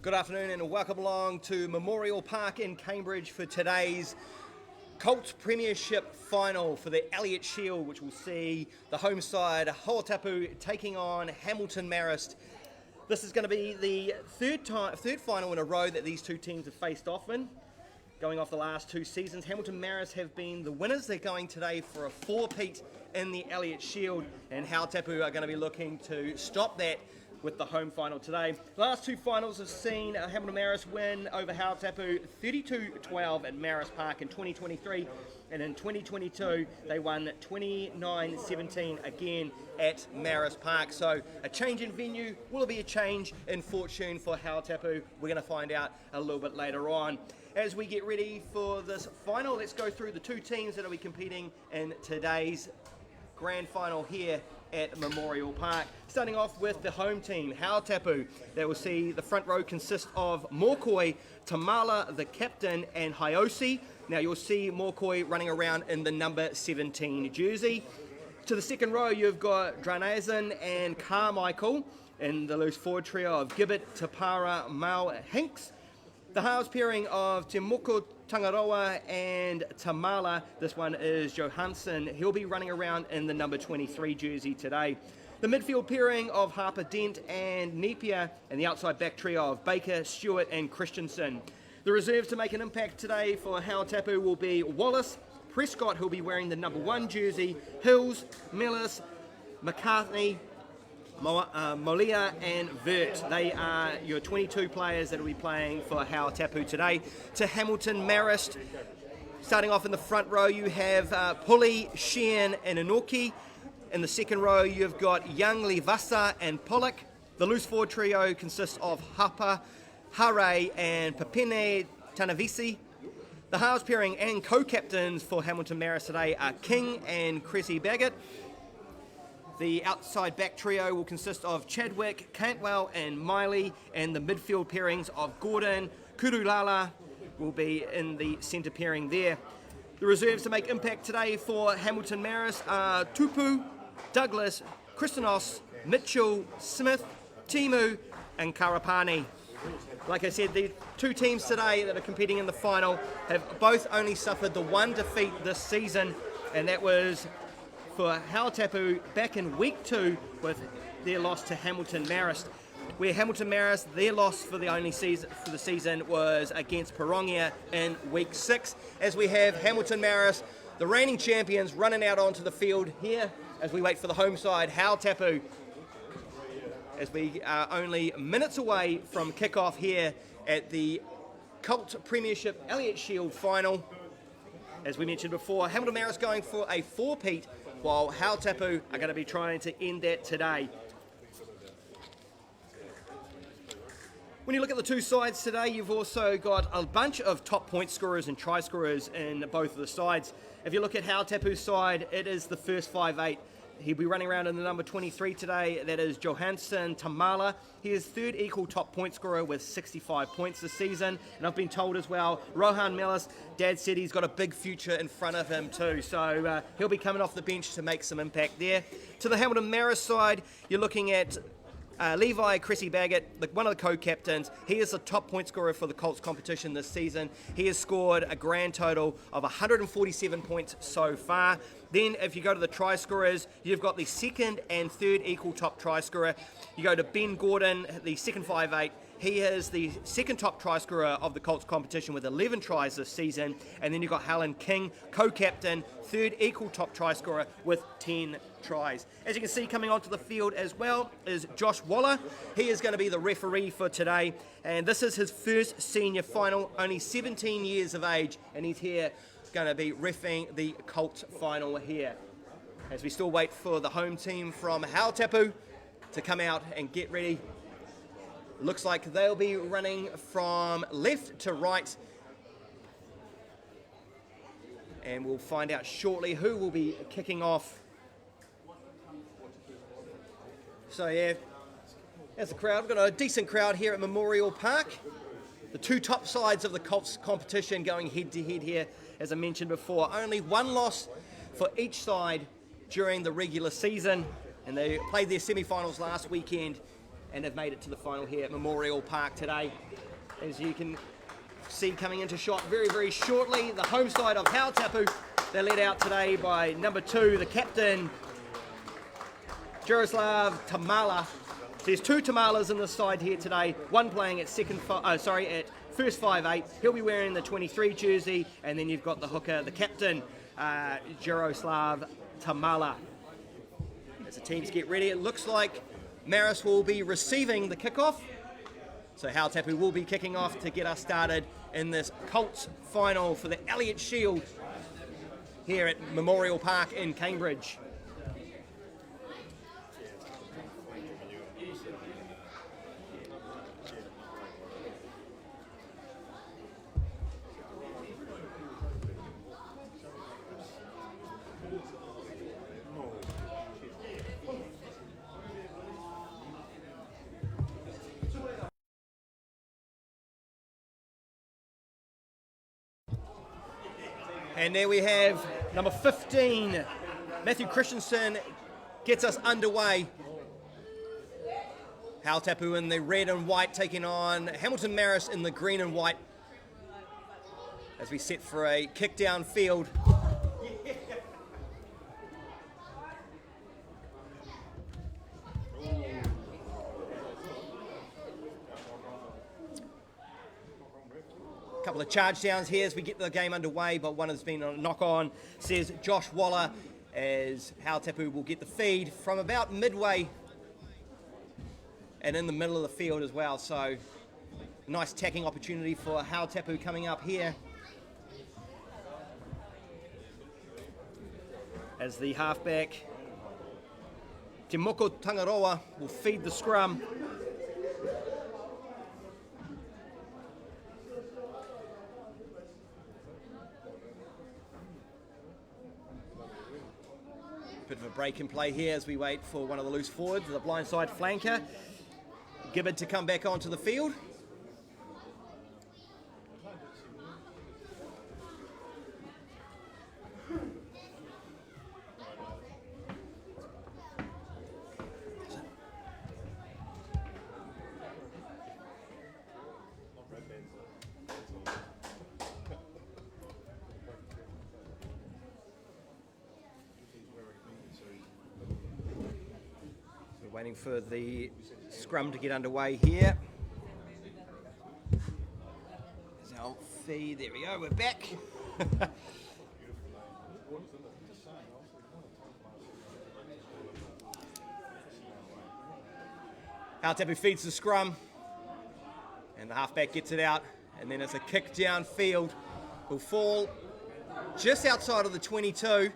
Good afternoon and welcome along to Memorial Park in Cambridge for today's Colts Premiership Final for the Elliot Shield, which will see the home side Hautapu taking on Hamilton Marist. This is going to be the third final in a row that these two teams have faced off in. Going off the last two seasons, Hamilton Marist have been the winners. They're going today for a four-peat in the Elliot Shield, and Hautapu are going to be looking to stop that with the home final today. The last two finals have seen Hamilton Marist win over Hautapu 32-12 at Marist Park in 2023, and in 2022 they won 29-17 again at Marist Park. So a change in venue, will it be a change in fortune for Hautapu? We're going to find out a little bit later on. As we get ready for this final, let's go through the two teams that will be competing in today's grand final here at Memorial Park. Starting off with the home team, Hautapu. That will see the front row consist of Morkoi, Tamala, the captain, and Hayosi. Now you'll see Morkoi running around in the number 17 jersey. To the second row, you've got Dranazin and Carmichael in the loose forward trio of Gibbet, Tapara, Mau, Hinks. The halves pairing of Timoko Tangaroa and Tamala, this one is Johansson. He'll be running around in the number 23 jersey today. The midfield pairing of Harper Dent and Napier, and the outside back trio of Baker, Stewart and Christensen. The reserves to make an impact today for Hautapu will be Wallace, Prescott, who'll be wearing the number 1 jersey, Hills, Mellis, McCartney, Molia and Vert. They are your 22 players that will be playing for Hautapu today. To Hamilton Marist, starting off in the front row, you have Pulley, Sheehan and Inoki. In the second row, you've got Young, Livasa and Pollock. The loose forward trio consists of Hapa, Hare and Papine Tanavisi. The halves pairing and co-captains for Hamilton Marist today are King and Cressy Baggett. The outside back trio will consist of Chadwick, Cantwell and Miley, and the midfield pairings of Gordon, Kurulala will be in the centre pairing there. The reserves to make impact today for Hamilton Marist are Tupu, Douglas, Christinos, Mitchell, Smith, Timu and Karapani. Like I said, the two teams today that are competing in the final have both only suffered the one defeat this season, and that was for Hautapu back in week 2 with their loss to Hamilton Marist, where Hamilton Marist, their loss for the season was against Parongia in week 6. As we have Hamilton Marist, the reigning champions, running out onto the field here as we wait for the home side, Hautapu, as we are only minutes away from kickoff here at the Colts Premiership Elliot Shield final. As we mentioned before, Hamilton Marist going for a four-peat, while Hautapu are going to be trying to end that today. When you look at the two sides today, you've also got a bunch of top point scorers and try scorers in both of the sides. If you look at Hautapu's side, it is the first 5'8". He'll be running around in the number 23 today. That is Johansson Tamala. He is third equal top point scorer with 65 points this season. And I've been told as well, Rohan Mellis, Dad said he's got a big future in front of him too. So he'll be coming off the bench to make some impact there. To the Hamilton Marist side, you're looking at Levi Cressy Baggett, one of the co-captains. He is the top point scorer for the Colts competition this season. He has scored a grand total of 147 points so far. Then if you go to the try scorers, you've got the second and third equal top try scorer. You go to Ben Gordon, the second 5'8". He is the second top try scorer of the Colts competition with 11 tries this season. And then you've got Helen King, co-captain, third equal top try scorer with 10 tries. As you can see, coming onto the field as well is Josh Waller. He is going to be the referee for today. And this is his first senior final, only 17 years of age. And he's here going to be reffing the Colts final here. As we still wait for the home team from Hautapu to come out and get ready. Looks like they'll be running from left to right. And we'll find out shortly who will be kicking off. So yeah, there's the crowd. We've got a decent crowd here at Memorial Park. The two top sides of the Colts competition going head to head here, as I mentioned before. Only one loss for each side during the regular season. And they played their semi-finals last weekend and have made it to the final here at Memorial Park today. As you can see coming into shot very, very shortly, the home side of Hautapu. They're led out today by number 2, the captain, Jaroslav Tamala. So there's 2 Tamalas in the side here today, one playing at at first 5'8". He'll be wearing the 23 jersey, and then you've got the hooker, the captain, Jaroslav Tamala. As the teams get ready, it looks like Marist will be receiving the kickoff. So Hautapu will be kicking off to get us started in this Colts final for the Elliot Shield here at Memorial Park in Cambridge. And there we have number 15, Matthew Christensen, gets us underway. Hautapu in the red and white taking on Hamilton Marist in the green and white as we set for a kick down field. Couple of charge downs here as we get the game underway, but one has been on a knock on, says Josh Waller, as Hautapu will get the feed from about midway and in the middle of the field as well. So nice tacking opportunity for Hautapu coming up here. As the halfback, Te Moko Tangaroa, will feed the scrum. Bit of a break in play here as we wait for one of the loose forwards, the blindside flanker, Gibbard, to come back onto the field. Waiting for the scrum to get underway here. There's our feed. There we go. We're back. Hautapu feeds the scrum, and the halfback gets it out, and then it's a kick down field. Will fall just outside of the 22.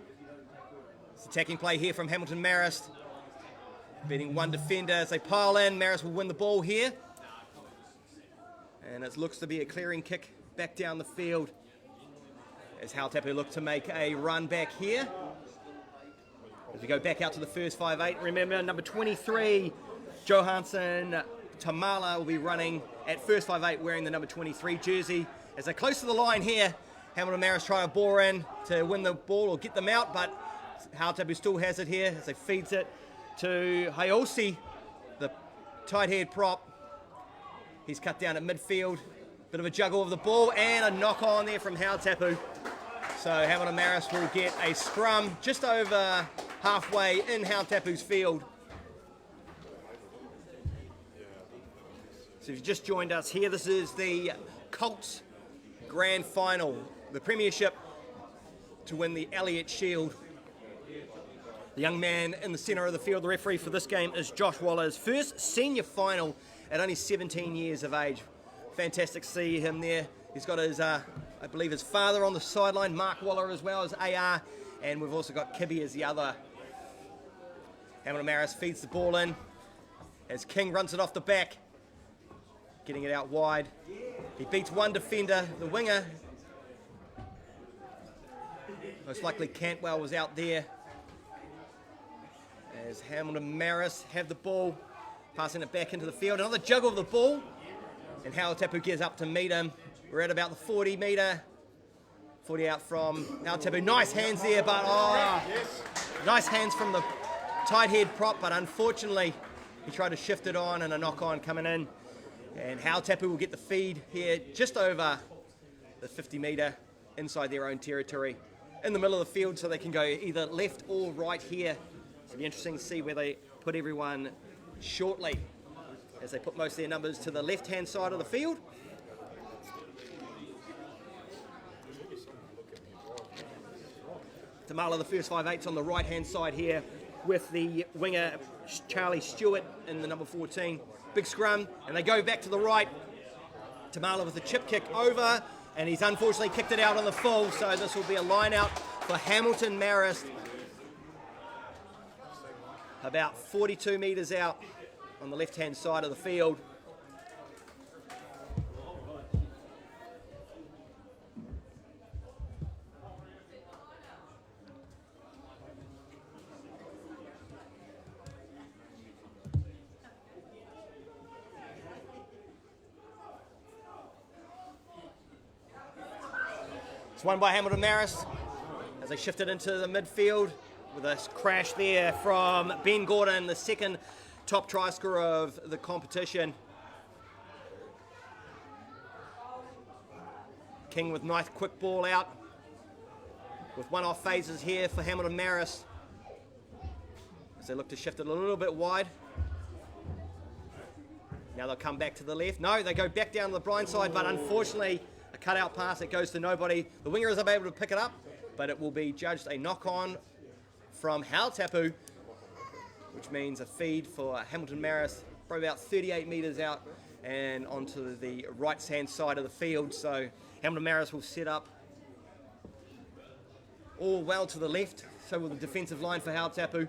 It's attacking play here from Hamilton Marist. Beating one defender as they pile in. Marist will win the ball here. And it looks to be a clearing kick back down the field as Hautapu look to make a run back here. As we go back out to the first 5'8", remember number 23, Johansson Tamala, will be running at first 5'8", wearing the number 23 jersey. As they're close to the line here, Hamilton Marist try a ball in to win the ball or get them out, but Hautapu still has it here as they feeds it to Hayosi, the tight head prop. He's cut down at midfield. Bit of a juggle of the ball and a knock on there from Hautapu. So Hamilton Marist will get a scrum just over halfway in Hautapu's field. So if you've just joined us here, this is the Colts Grand Final, the Premiership to win the Elliot Shield. The young man in the centre of the field, the referee for this game, is Josh Waller's first senior final at only 17 years of age. Fantastic to see him there. He's got his, I believe, his father on the sideline, Mark Waller, as well as AR, and we've also got Kibby as the other. Hamilton Marist feeds the ball in as King runs it off the back, getting it out wide. He beats one defender, the winger. Most likely Cantwell was out there. As Hamilton Marist have the ball, passing it back into the field. Another juggle of the ball, and Hautapu gears up to meet him. We're at about the 40 metre. 40 out from Hautapu. Nice hands there, but nice hands from the tight head prop, but unfortunately He tried to shift it on and a knock-on coming in. And Hautapu will get the feed here just over the 50-metre inside their own territory in the middle of the field, so they can go either left or right here. So it'll be interesting to see where they put everyone shortly, as they put most of their numbers to the left-hand side of the field. Tamala, the first 5/8 on the right-hand side here, with the winger Charlie Stewart in the number 14. Big scrum, and they go back to the right. Tamala with a chip kick over, and he's unfortunately kicked it out on the full, so this will be a line out for Hamilton Marist. About 42 metres out on the left-hand side of the field. It's won by Hamilton Marist as they shift it into the midfield with a crash there from Ben Gordon, the second top try scorer of the competition. King with nice quick ball out with one-off phases here for Hamilton Marist as they look to shift it a little bit wide. Now they'll come back to the left. No, they go back down to the blind side, but unfortunately a cut-out pass that goes to nobody. The winger is able to pick it up, but it will be judged a knock-on from Hautapu, which means a feed for Hamilton Marist, probably about 38 metres out and onto the right-hand side of the field. So Hamilton Marist will set up all well to the left, so will the defensive line for Hautapu.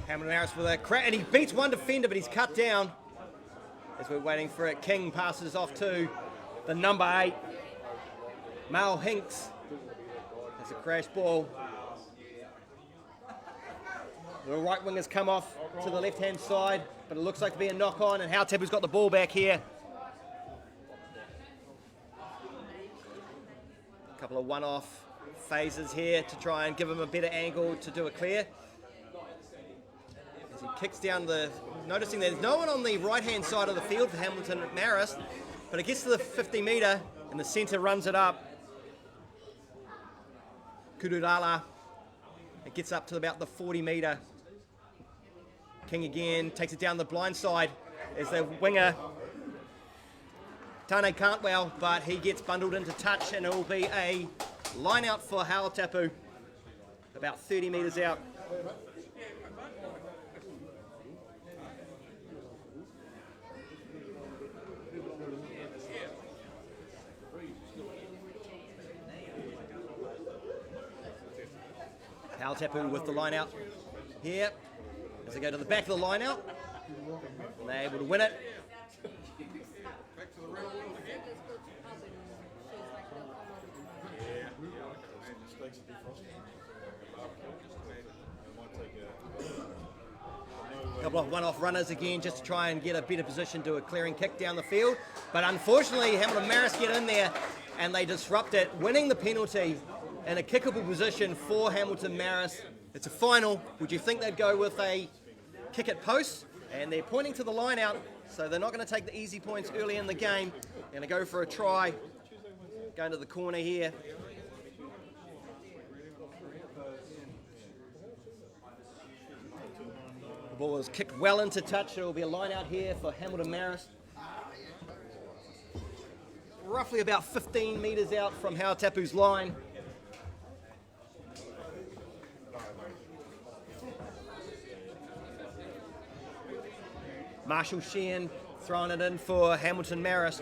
Hamilton Marist with a crack, and he beats one defender, but he's cut down as we're waiting for it. King passes off to the number 8, Mal Hinks. That's a crash ball. The right wingers come off to the left-hand side, but it looks like to be a knock-on, and Hautapu's got the ball back here. A couple of one-off phases here to try and give him a better angle to do a clear. He kicks down noticing there's no one on the right-hand side of the field for Hamilton Marist, but it gets to the 50-metre, and the centre runs it up. Kururala, it gets up to about the 40-metre. King again takes it down the blind side as the winger, Tane Cantwell, but he gets bundled into touch, and it will be a line out for Hautapu, about 30 metres out. Hautapu with the line out here as they go to the back of the line out, and they're able to win it. A couple of one-off runners again just to try and get a better position to a clearing kick down the field, but unfortunately Hamilton Marist get in there and they disrupt it, winning the penalty in a kickable position for Hamilton Marist. It's a final. Would you think they'd go with a kick at post? And they're pointing to the line out, so they're not going to take the easy points early in the game. They're going to go for a try. Going to the corner here. The ball is kicked well into touch. There will be a line out here for Hamilton Marist. Roughly about 15 metres out from Hautapu's line. Marshall Sheehan throwing it in for Hamilton Marist.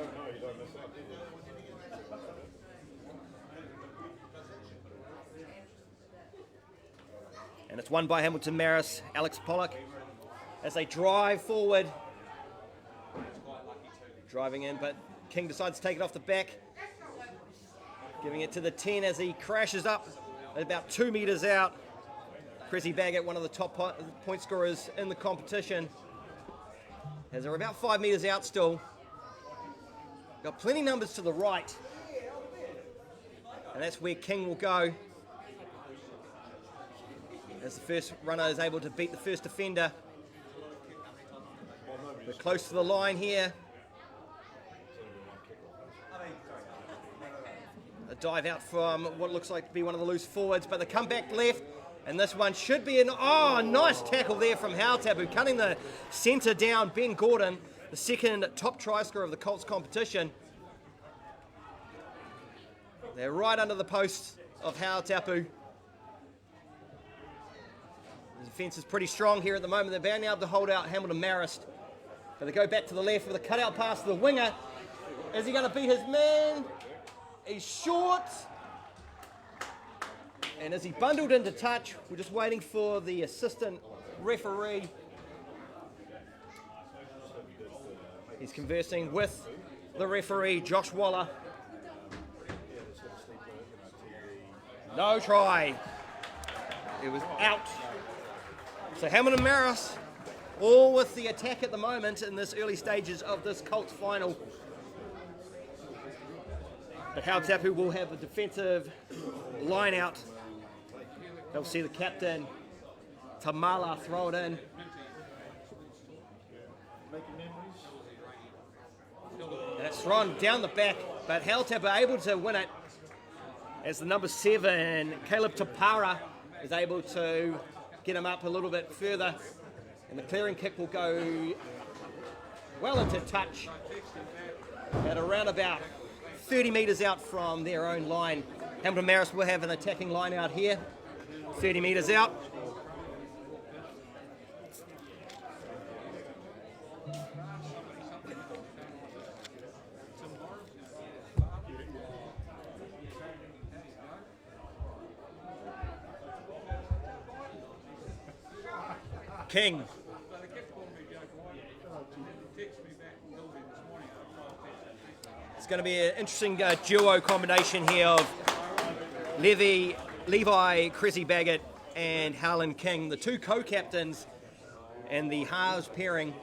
And it's won by Hamilton Marist, Alex Pollock, as they drive forward. Driving in, but King decides to take it off the back. Giving it to the 10 as he crashes up at about 2 metres out. Chrissy Baggett, one of the top point scorers in the competition, as they're about 5 metres out still. Got plenty numbers to the right. And that's where King will go. As the first runner is able to beat the first defender. We're close to the line here. A dive out from what looks like to be one of the loose forwards, but the comeback left. And this one should be an, nice tackle there from Hautapu, cutting the centre down. Ben Gordon, the second top try scorer of the Colts competition. They're right under the post of Hautapu. The defence is pretty strong here at the moment. They're being able to hold out Hamilton Marist. But they go back to the left with a cutout pass to the winger. Is he going to beat his man? He's short. And as he bundled into touch, we're just waiting for the assistant referee. He's conversing with the referee, Josh Waller. No try. It was out. So Hamilton Marist, all with the attack at the moment in this early stages of this Colts final. But Hautapu will have a defensive line out. They'll see the captain, Tamala, throw it in. And it's thrown down the back, but Hautapu are able to win it as the number 7, Caleb Tapara, is able to get him up a little bit further. And the clearing kick will go well into touch at around about 30 metres out from their own line. Hamilton Marist will have an attacking line out here, 30 metres out. King. It's going to be an interesting duo combination here of Levi Cressy Baggett and Harlan King, the two co-captains and the halves pairing.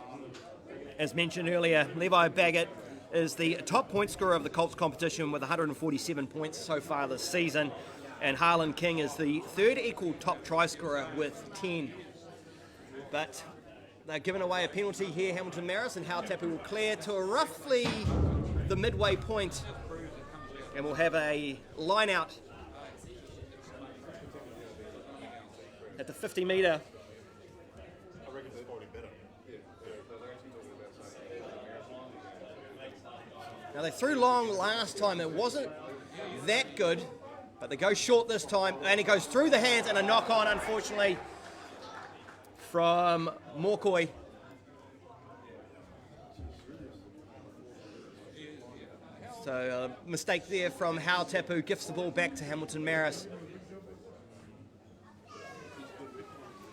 As mentioned earlier, Levi Baggett is the top point scorer of the Colts competition with 147 points so far this season, and Harlan King is the third equal top try scorer with 10. But they're giving away a penalty here, Hamilton Marist, and Hautapu will clear to roughly the midway point, and we'll have a line out at the 50 metre. Now they threw long last time, it wasn't that good, but they go short this time, and it goes through the hands and a knock on, unfortunately, from Morkoi. So a mistake there from Hautapu, gifts the ball back to Hamilton Marist.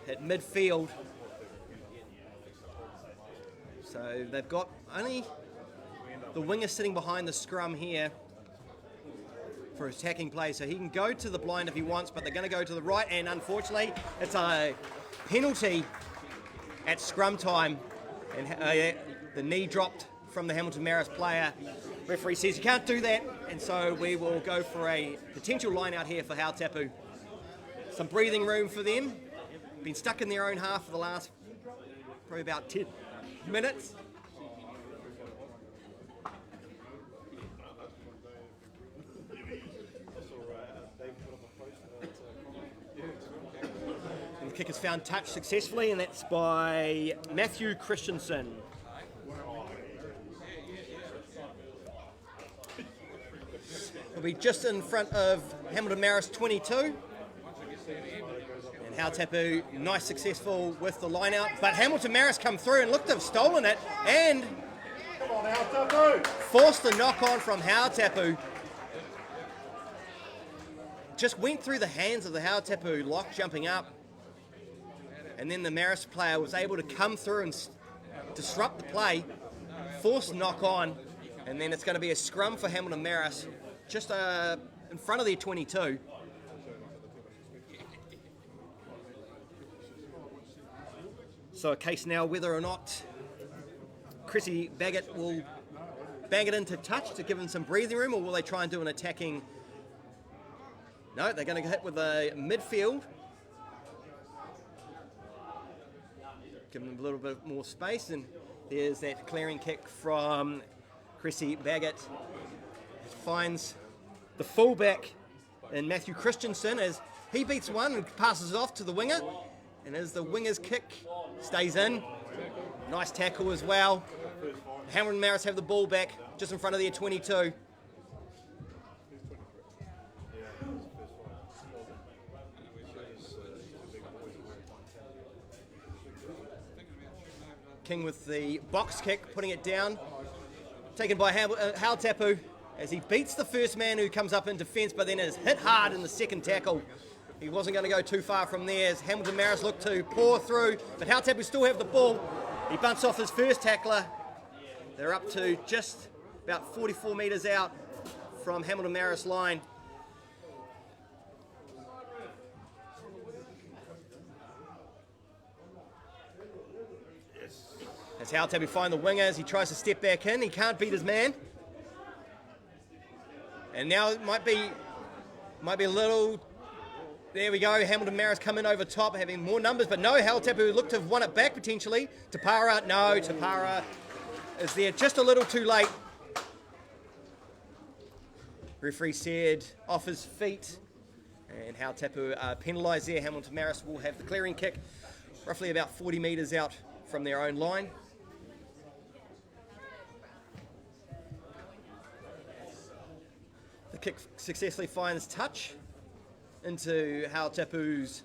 At midfield. So they've got only the winger sitting behind the scrum here for attacking play, so he can go to the blind if he wants, but they're going to go to the right, and unfortunately it's a penalty at scrum time, and the knee dropped from the Hamilton Marist player. Referee says you can't do that, and so we will go for a potential line out here for Hautapu. Some breathing room for them. Been stuck in their own half for the last probably about 10 minutes. And the kick is found touch successfully, and that's by Matthew Christensen. We'll be just in front of Hamilton Marist 22. And Hautapu, nice successful with the line out. But Hamilton Marist come through and looked to have stolen it and forced the knock on from Hautapu. Just went through the hands of the Hautapu lock jumping up. And then the Marist player was able to come through and disrupt the play, force knock on, and then it's going to be a scrum for Hamilton Marist. Just in front of their 22. So a case now whether or not Chrissy Baggett will bang it into touch to give him some breathing room, or will they try and do an attacking? No, they're going to hit with a midfield. Give them a little bit more space, and there's that clearing kick from Chrissy Baggett. Finds the fullback in Matthew Christensen as he beats one and passes it off to the winger. And as the winger's kick stays in, nice tackle as well. Hamilton Marist have the ball back just in front of their 22. King with the box kick, putting it down. Taken by Hautapu as he beats the first man who comes up in defence, but then is hit hard in the second tackle. He wasn't going to go too far from there as Hamilton Marist looked to pour through, but Hautapu still have the ball. He bunts off his first tackler. They're up to just about 44 metres out from Hamilton Marist line. As Hautapu find the winger as he tries to step back in. He can't beat his man. And now it might be a little... There we go, Hamilton Marist come in over top, having more numbers, but no, Hautapu looked to have won it back potentially. Tapara, no, Tapara is there just a little too late. Referee said off his feet, and Hautapu penalised there. Hamilton Marist will have the clearing kick, roughly about 40 metres out from their own line. The kick successfully finds touch into Hautapu's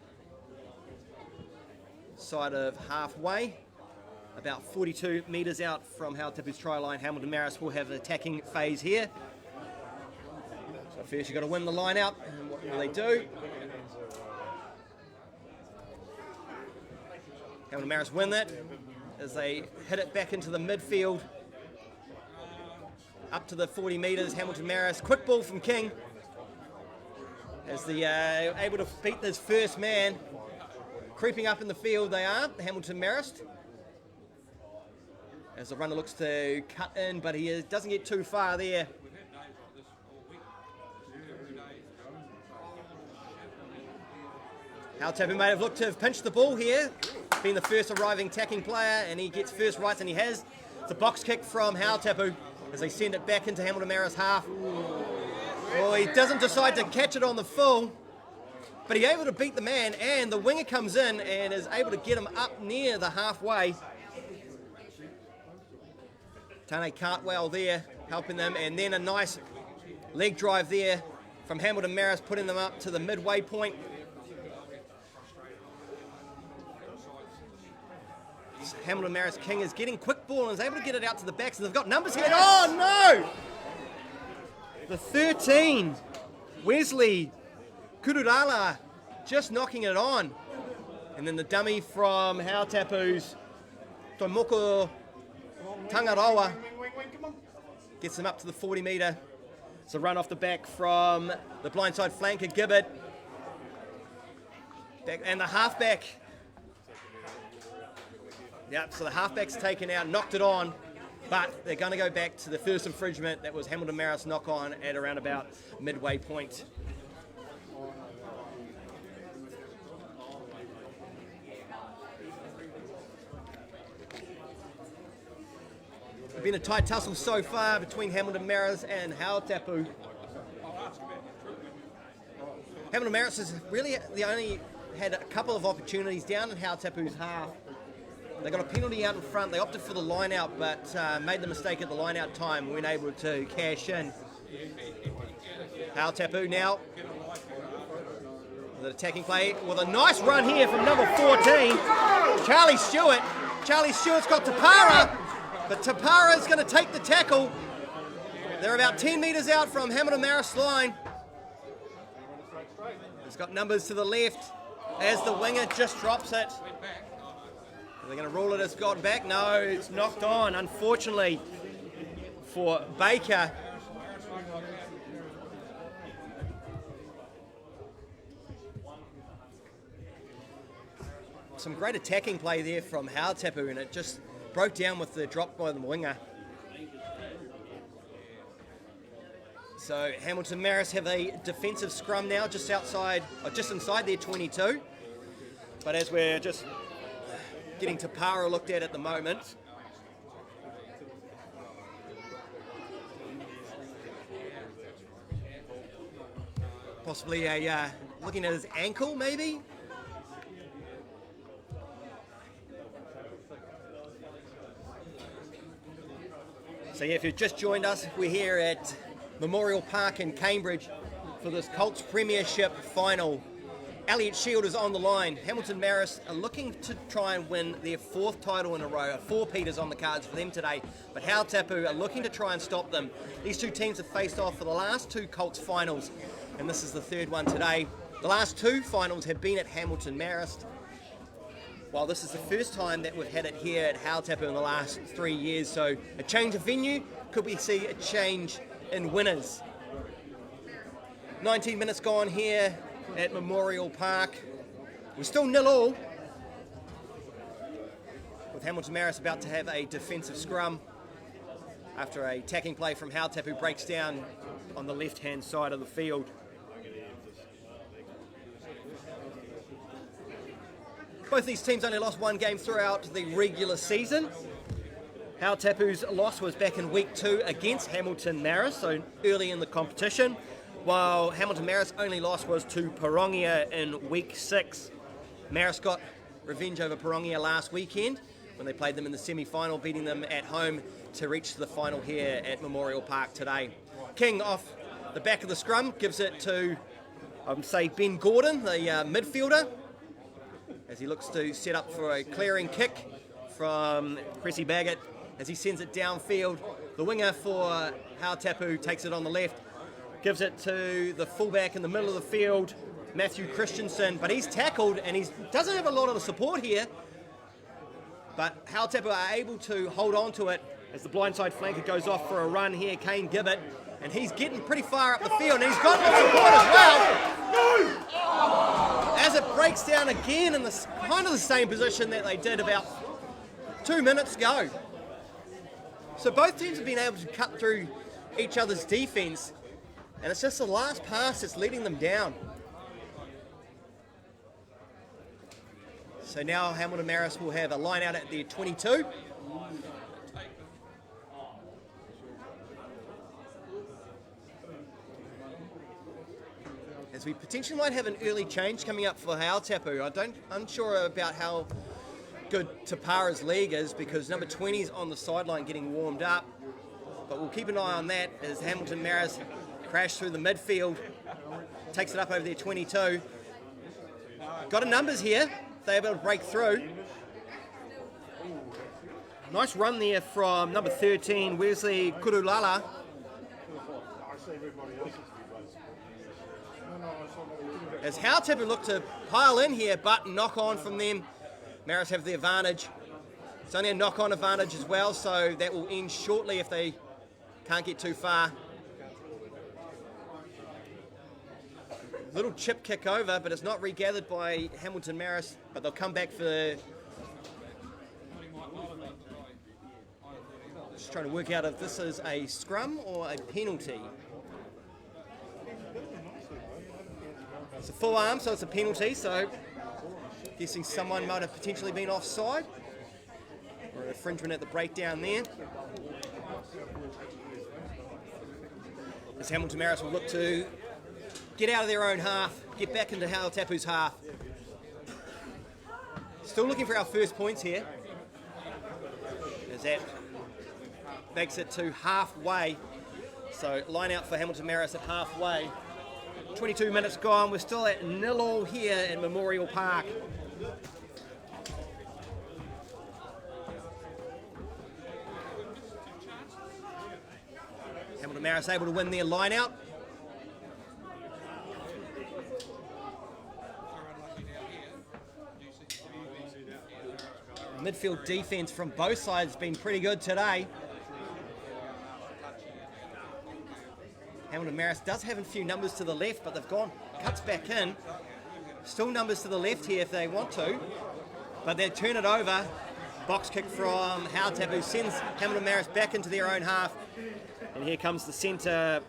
side of halfway. About 42 metres out from Hautapu's try line, Hamilton Marist will have an attacking phase here. So first you've got to win the line out, and what will they do? Hamilton Marist win that as they hit it back into the midfield. Up to the 40 metres, Hamilton Marist, quick ball from King. As they are able to beat this first man. Creeping up in the field they are, Hamilton Marist. As the runner looks to cut in, but he doesn't get too far there. Hautapu may have looked to have pinched the ball here, being the first arriving attacking player, and he gets first rights, and he has. It's a box kick from Hautapu as they send it back into Hamilton Marist half. Well, he doesn't decide to catch it on the full, but he's able to beat the man, and the winger comes in and is able to get him up near the halfway. Tane Cartwell there helping them, and then a nice leg drive there from Hamilton Marist, putting them up to the midway point. Hamilton Marist King is getting quick ball and is able to get it out to the backs, and they've got numbers here. Oh no! The 13, Wesley Kururala, just knocking it on. And then the dummy from Hautapu's Tomoko Tangarawa gets them up to the 40 metre. It's a run off the back from the blindside flanker, Gibbard. And the halfback. Yep, so the halfback's taken out, knocked it on. But they're going to go back to the first infringement. That was Hamilton Marist knock on at around about midway point. It's been a tight tussle so far between Hamilton Marist and Hautapu. Hamilton Marist has really only had a couple of opportunities down in Hautapu's half. They got a penalty out in front. They opted for the line out, but made the mistake at the line out time and weren't able to cash in. Hautapu now with an attacking play with a nice run here from number 14, Charlie Stewart. Charlie Stewart's got Tapara, but Tapara's going to take the tackle. They're about 10 metres out from Hamilton Marist line. He's got numbers to the left as the winger just drops it. They're going to rule it as gone back. No, it's knocked on, unfortunately, for Baker. some great attacking play there from Hautapu, and it just broke down with the drop by the winger. So Hamilton Marist have a defensive scrum now just inside their 22. But as we're just getting Tapara looked at the moment, possibly looking at his ankle maybe. So yeah, if you've just joined us, we're here at Memorial Park in Cambridge for this Colts Premiership Final. Elliot Shield is on the line. Hamilton Marist are looking to try and win their 4th title in a row. A 4-peat is on the cards for them today, but Hautapu are looking to try and stop them. These two teams have faced off for the last 2 Colts finals, and this is the 3rd one today. The last 2 finals have been at Hamilton Marist, while this is the first time that we've had it here at Hautapu in the last 3 years. So a change of venue, could we see a change in winners? 19 minutes gone here at Memorial Park. We're still 0-0, with Hamilton Marist about to have a defensive scrum after a attacking play from Hautapu breaks down on the left-hand side of the field. Both these teams only lost 1 game throughout the regular season. Hautapu's loss was back in week 2 against Hamilton Marist, so early in the competition, while Hamilton Marist only loss was to Parongia in week 6. Marist got revenge over Parongia last weekend when they played them in the semi-final, beating them at home to reach the final here at Memorial Park today. King off the back of the scrum gives it to, I would say, Ben Gordon, the midfielder, as he looks to set up for a clearing kick from Cressy Baggett as he sends it downfield. The winger for Hautapu takes it on the left, gives it to the fullback in the middle of the field, Matthew Christensen, but he's tackled and he doesn't have a lot of support here. But Hautapu are able to hold on to it as the blindside flanker goes off for a run here, Kane Gibbett, and he's getting pretty far up the field and he's got no support as well. As it breaks down again in the kind of the same position that they did about 2 minutes ago. So both teams have been able to cut through each other's defence, and it's just the last pass that's letting them down. So now Hamilton Marist will have a line out at their 22. As we potentially might have an early change coming up for Hautapu. I'm unsure about how good Tapara's league is, because number 20 is on the sideline getting warmed up. But we'll keep an eye on that as Hamilton Marist crash through the midfield, takes it up over their 22. Got a numbers here, they're able to break through. Nice run there from number 13, Wesley Kurulala. As Hautapu look to pile in here, but knock on from them. Marist have the advantage. It's only a knock-on advantage as well, so that will end shortly if they can't get too far. Little chip kick over, but it's not regathered by Hamilton Marist, but they'll come back for... Just trying to work out if this is a scrum or a penalty. It's a full arm, so it's a penalty, so guessing someone might have potentially been offside, or an infringement at the breakdown there. As Hamilton Marist will look to get out of their own half, get back into Hautapu's half. Still looking for our first points here, as that makes it to halfway. So line out for Hamilton Marist at halfway. 22 minutes gone, we're still at 0-0 here at Memorial Park. Hamilton Marist able to win their line out. Midfield defence from both sides has been pretty good today. Hamilton Marist does have a few numbers to the left, but they've gone, cuts back in. Still numbers to the left here if they want to. but they turn it over. Box kick from Hautapu sends Hamilton Marist back into their own half. And here comes the centre,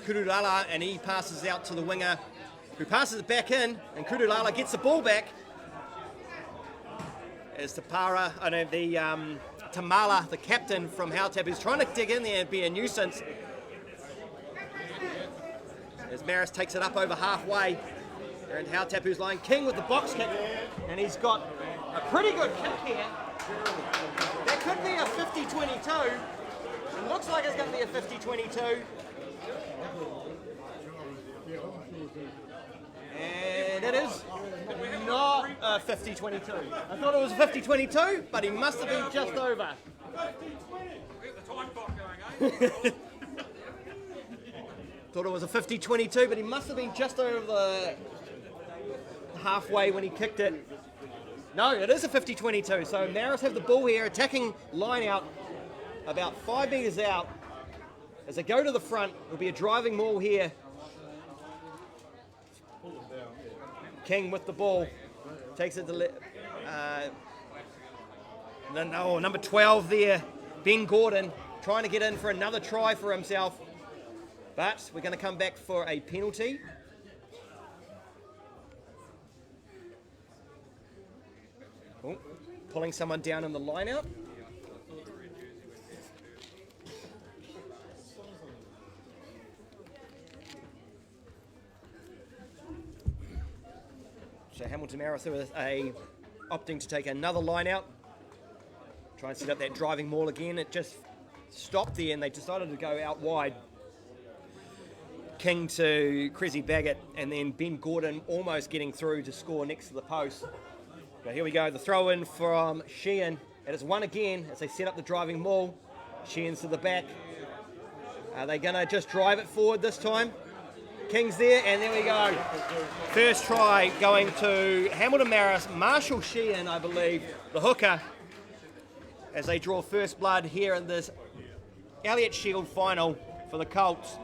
Kurulala, and he passes out to the winger, who passes it back in, and Kurulala gets the ball back. As Tamala, the captain from Hautapu, is trying to dig in there and be a nuisance. As Marist takes it up over halfway, and Hautapu's lying king with the box kick, and he's got a pretty good kick here. That could be a 50-22. It looks like it's going to be a 50-22. And it is not a 50-22. I thought it was a 50-22, but he must have been just over. Thought it was a 50-22, but he must have been just over the halfway when he kicked it. No, it is a 50-22. So Marist have the ball here, attacking line out, about 5 metres out. As they go to the front, it'll be a driving maul here. King with the ball, takes it to number 12 there, Ben Gordon, trying to get in for another try for himself. But we're going to come back for a penalty. Oh, pulling someone down in the line out. So Hamilton Marist with opting to take another line out. Try and set up that driving maul again. It just stopped there and they decided to go out wide. King to Cressy Baggett, and then Ben Gordon almost getting through to score next to the post. But here we go, the throw in from Sheehan. It is one again as they set up the driving maul. Sheehan's to the back. Are they going to just drive it forward this time? King's there, and there we go. First try going to Hamilton Marist, Marshall Sheehan, I believe, the hooker, as they draw first blood here in this Elliot Shield final for the Colts.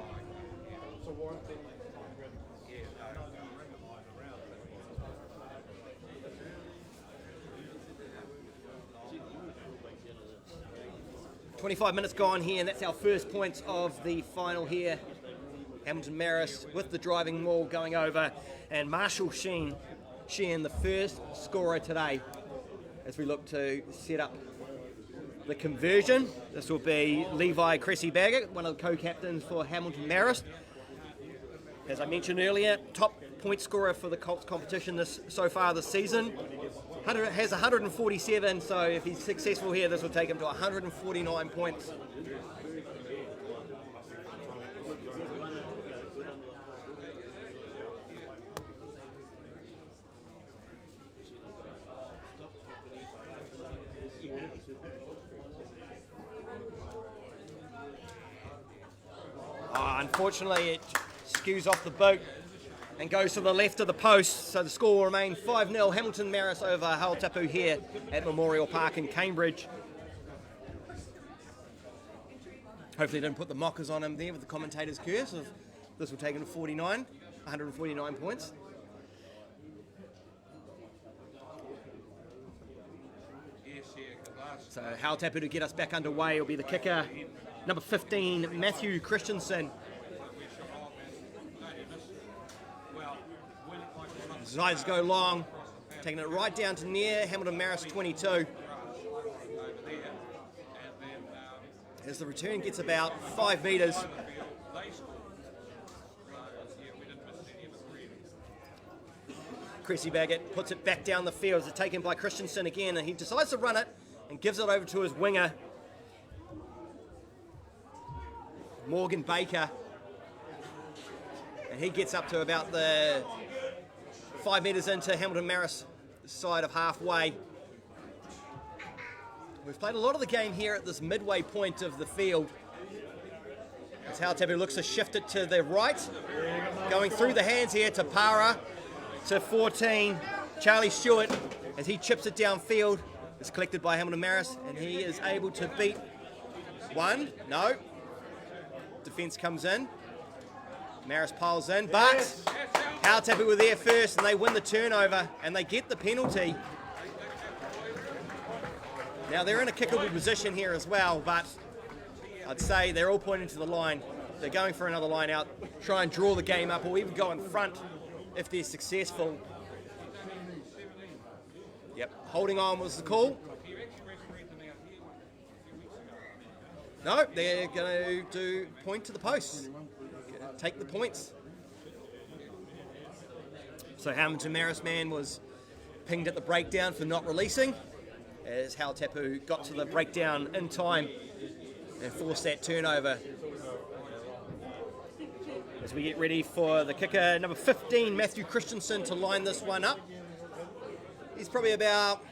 25 minutes gone here, and that's our first points of the final here. Hamilton Marist with the driving maul going over, and Marshall Sheehan, the first scorer today, as we look to set up the conversion. This will be Levi Cressy Baggett, one of the co-captains for Hamilton Marist. As I mentioned earlier, top point scorer for the Colts competition so far this season. Has 147, so if he's successful here, this will take him to 149 points. Unfortunately, it skews off the boot and goes to the left of the post, so the score will remain 5-0 Hamilton Marist over Hautapu here at Memorial Park in Cambridge. Hopefully didn't put the mockers on him there with the commentator's curse. This will take him to 149 points. So Hautapu to get us back underway will be the kicker, number 15, Matthew Christensen. Decides to go long, taking it right down to near Hamilton Marist 22. As the return gets about 5 metres. Cressy Baggett puts it back down the field. It's taken by Christensen again, and he decides to run it and gives it over to his winger, Morgan Baker. And he gets up to about the 5 metres into Hamilton Marist side of halfway. We've played a lot of the game here at this midway point of the field. As Hautapu looks to shift it to the right. Going through the hands here to Para, to 14, Charlie Stewart, as he chips it downfield. It's collected by Hamilton Marist, and he is able to beat one. No. Defence comes in. Marist piles in, but Hautapu were there first, and they win the turnover, and they get the penalty. Now they're in a kickable position here as well, but I'd say they're all pointing to the line. They're going for another line out, try and draw the game up, or even go in front if they're successful. Yep, holding on was the call. No, they're going to do point to the post. Take the points. So Hamilton Marist man was pinged at the breakdown for not releasing, as Hautapu got to the breakdown in time and forced that turnover. As we get ready for the kicker, number 15, Matthew Christensen, to line this one up. He's probably about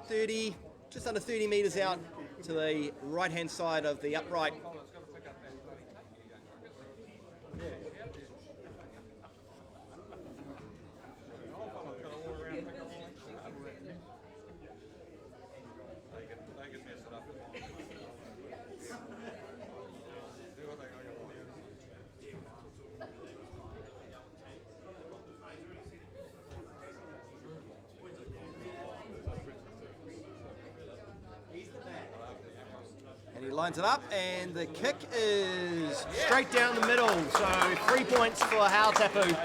30, just under 30 metres out to the right-hand side of the upright. And he lines it up, and the kick is straight down the middle. So 3 points for Hautapu.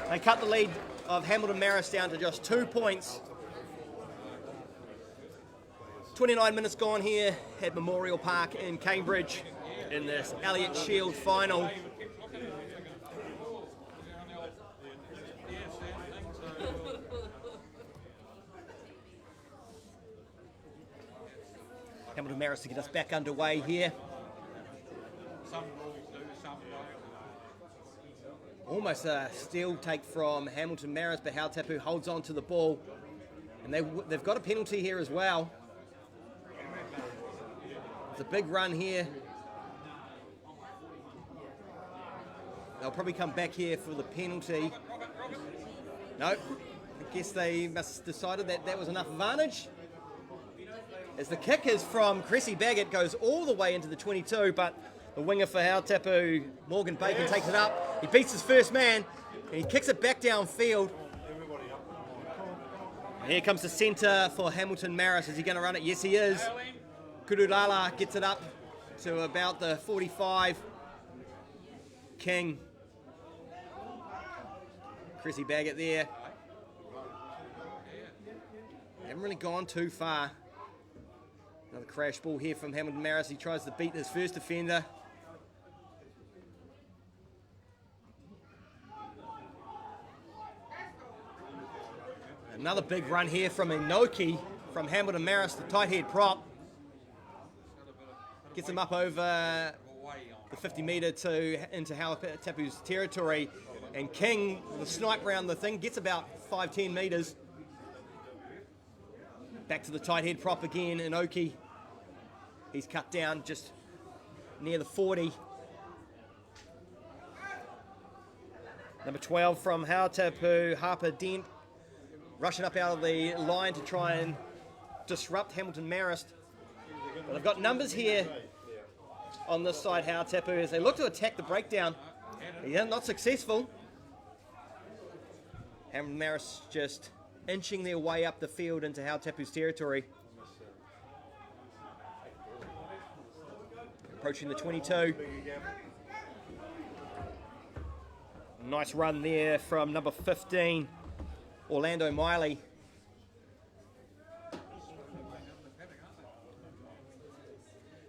They cut the lead of Hamilton Marist down to just 2 points. 29 minutes gone here at Memorial Park in Cambridge in this Elliot Shield final. Hamilton Marist to get us back underway here. Almost a steal take from Hamilton Marist, but Hautapu holds on to the ball. And they've got a penalty here as well. It's a big run here. They'll probably come back here for the penalty. Nope. I guess they must have decided that that was enough advantage. As the kick is from Cressy Baggett, goes all the way into the 22, but the winger for Hautapu, Morgan Bacon, takes it up. He beats his first man, and he kicks it back downfield. And here comes the centre for Hamilton Marist. Is he going to run it? Yes, he is. Kurulala gets it up to about the 45. King. Cressy Baggett there. Haven't really gone too far. Another crash ball here from Hamilton Marist. He tries to beat his first defender. Another big run here from Inoki from Hamilton Marist, the tight head prop. Gets him up over the 50 metre into Hautapu's territory. And King, the snipe round the thing, gets about 5-10 metres. Back to the tight head prop again, Inoki. He's cut down just near the 40. Number 12 from Hautapu, Harper Dent, rushing up out of the line to try and disrupt Hamilton Marist. But they've got numbers here on this side, Hautapu, as they look to attack the breakdown. They're not successful. Hamilton Marist just inching their way up the field into Hautapu's territory. Approaching the 22. Nice run there from number 15, Orlando Miley.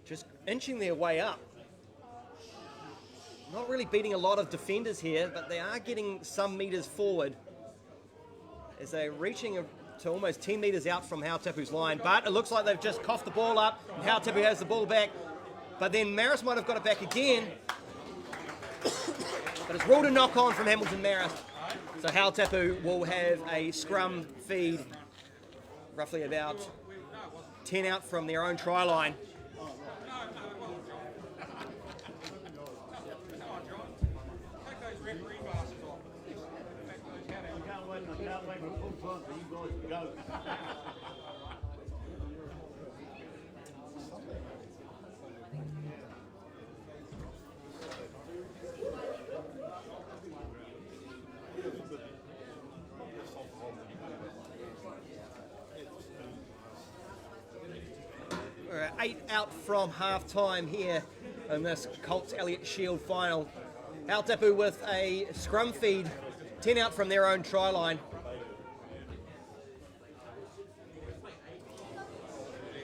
Just inching their way up. Not really beating a lot of defenders here, but they are getting some metres forward as they're reaching to almost 10 metres out from Hautapu's line. But it looks like they've just coughed the ball up, and Hautapu has the ball back. But then Marist might have got it back again. But it's ruled a knock-on from Hamilton Marist. So Hautapu will have a scrum feed, roughly about 10 out from their own try line. 8 out from half-time here in this Colts Elliot Shield final. Hautapu with a scrum feed, 10 out from their own try line.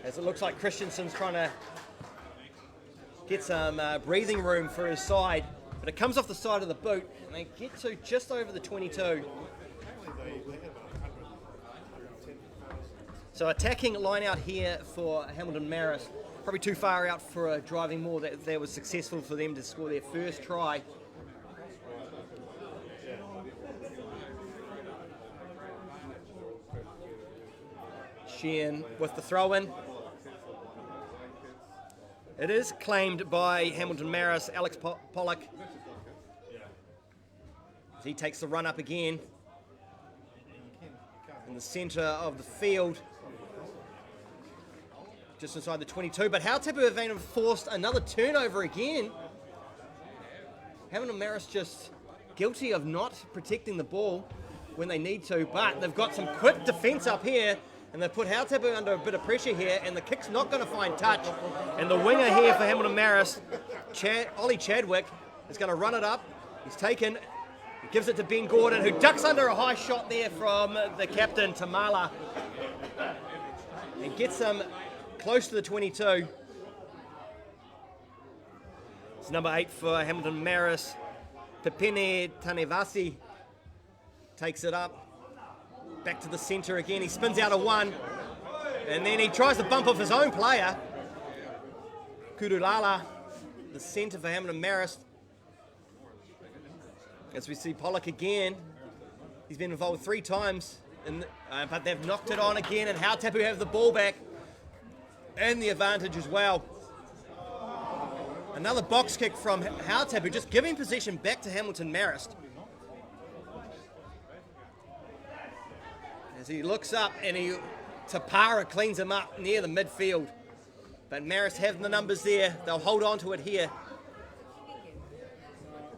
As it looks like Christensen's trying to get some breathing room for his side, but it comes off the side of the boot, and they get to just over the 22. So attacking line out here for Hamilton Marist, probably too far out for a driving maul. That was successful for them to score their first try. Sheehan with the throw-in. It is claimed by Hamilton Marist, Alex Pollock. As he takes the run up again in the centre of the field, just inside the 22. But Hautapu have been forced another turnover again. Hamilton Marist just guilty of not protecting the ball when they need to, but they've got some quick defence up here, and they've put Hautapu under a bit of pressure here, and the kick's not going to find touch. And the winger here for Hamilton Marist, Ollie Chadwick, is going to run it up. He's taken, he gives it to Ben Gordon, who ducks under a high shot there from the captain, Tamala, and gets him close to the 22. It's number 8 for Hamilton Marist. Pepene Tanevasi takes it up. Back to the centre again. He spins out a 1. And then he tries to bump off his own player. Kurulala, the centre for Hamilton Marist. As we see Pollock again. He's been involved 3 times. But they've knocked it on again. And Hautapu have the ball back. And the advantage as well. Another box kick from Hautapu, just giving possession back to Hamilton Marist. As he looks up and Tapara cleans him up near the midfield. But Marist have the numbers there. They'll hold on to it here.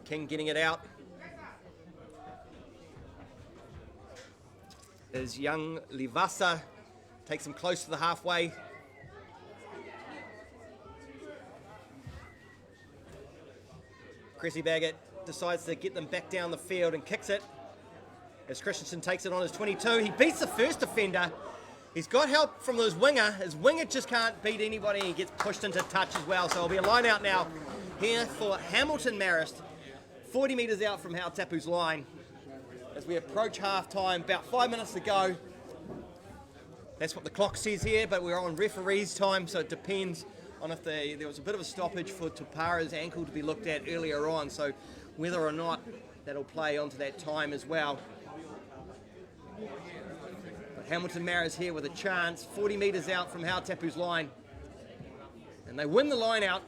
King getting it out. As young Livasa takes him close to the halfway. Cressy Baggett decides to get them back down the field and kicks it. As Christensen takes it on his 22. He beats the first defender. He's got help from his winger. His winger just can't beat anybody. He gets pushed into touch as well. So it'll be a line out now here for Hamilton Marist. 40 metres out from Hautapu's line. As we approach half-time, about 5 minutes to go. That's what the clock says here, but we're on referee's time, so it depends on if there was a bit of a stoppage for Tapara's ankle to be looked at earlier on, so whether or not that'll play onto that time as well. But Hamilton Marist here with a chance, 40 metres out from Hautapu's line. And they win the line out.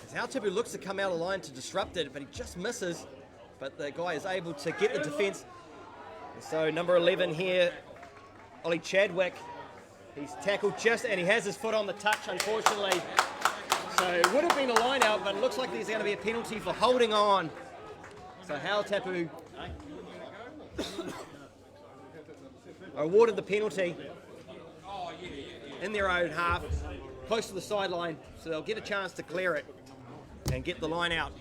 As Hautapu looks to come out of line to disrupt it, but he just misses. But the guy is able to get the defence. So number 11 here, Ollie Chadwick, he's tackled and he has his foot on the touch, unfortunately. So it would have been a line out, but it looks like there's going to be a penalty for holding on. So Hautapu awarded the penalty in their own half, close to the sideline, so they'll get a chance to clear it and get the line out.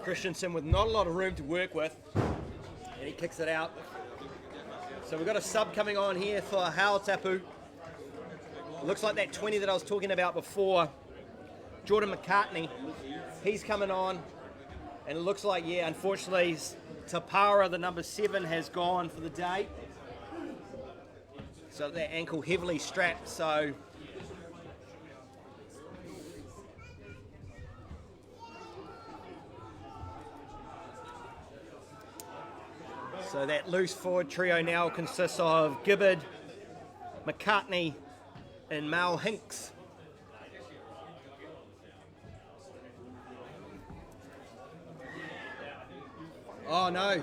Christensen with not a lot of room to work with, and he kicks it out. So we've got a sub coming on here for Hautapu. Looks like that 20 that I was talking about before, Jordan McCartney, he's coming on, and it looks like, yeah, unfortunately, Tapara, the number 7, has gone for the day. So that ankle heavily strapped, so that loose forward trio now consists of Gibbard, McCartney, and Mal Hinks. Oh no,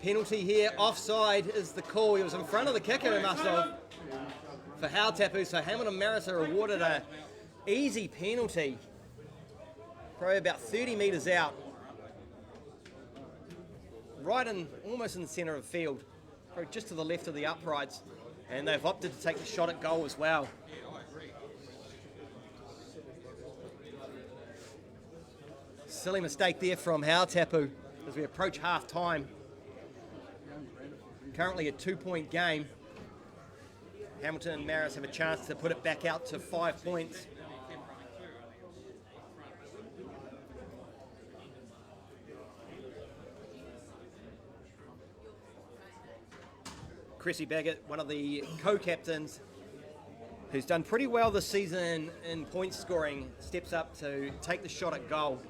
penalty here, offside is the call. He was in front of the kicker, he must have, for Hautapu. So Hamilton Marist are awarded a easy penalty. probably about 30 metres out. Right in, almost in the centre of the field, probably just to the left of the uprights. And they've opted to take the shot at goal as well. Silly mistake there from Hautapu as we approach half time. Currently a 2-point game. Hamilton and Marist have a chance to put it back out to 5 points. Chrissy Baggett, one of the co-captains, who's done pretty well this season in point scoring, steps up to take the shot at goal.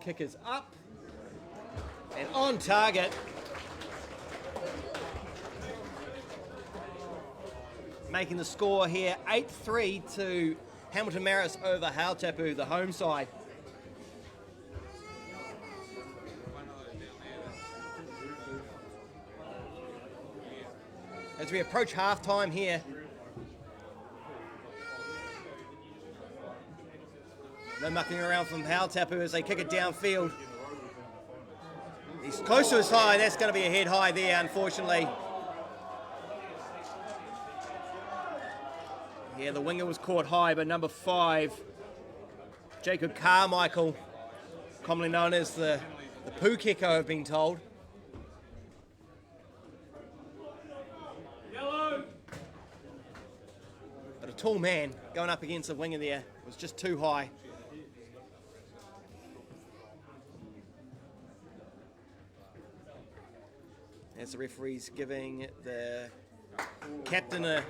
Kick is up and on target. Making the score here 8-3 to Hamilton Marist over Hautapu, the home side. As we approach half-time here, no mucking around from Hautapu as they kick it downfield. He's close to his high. That's going to be a head high there, unfortunately. Yeah, the winger was caught high, but number 5, Jacob Carmichael, commonly known as the poo kicker, I've been told. Yellow. But a tall man going up against the winger there was just too high. As the referee's giving the captain a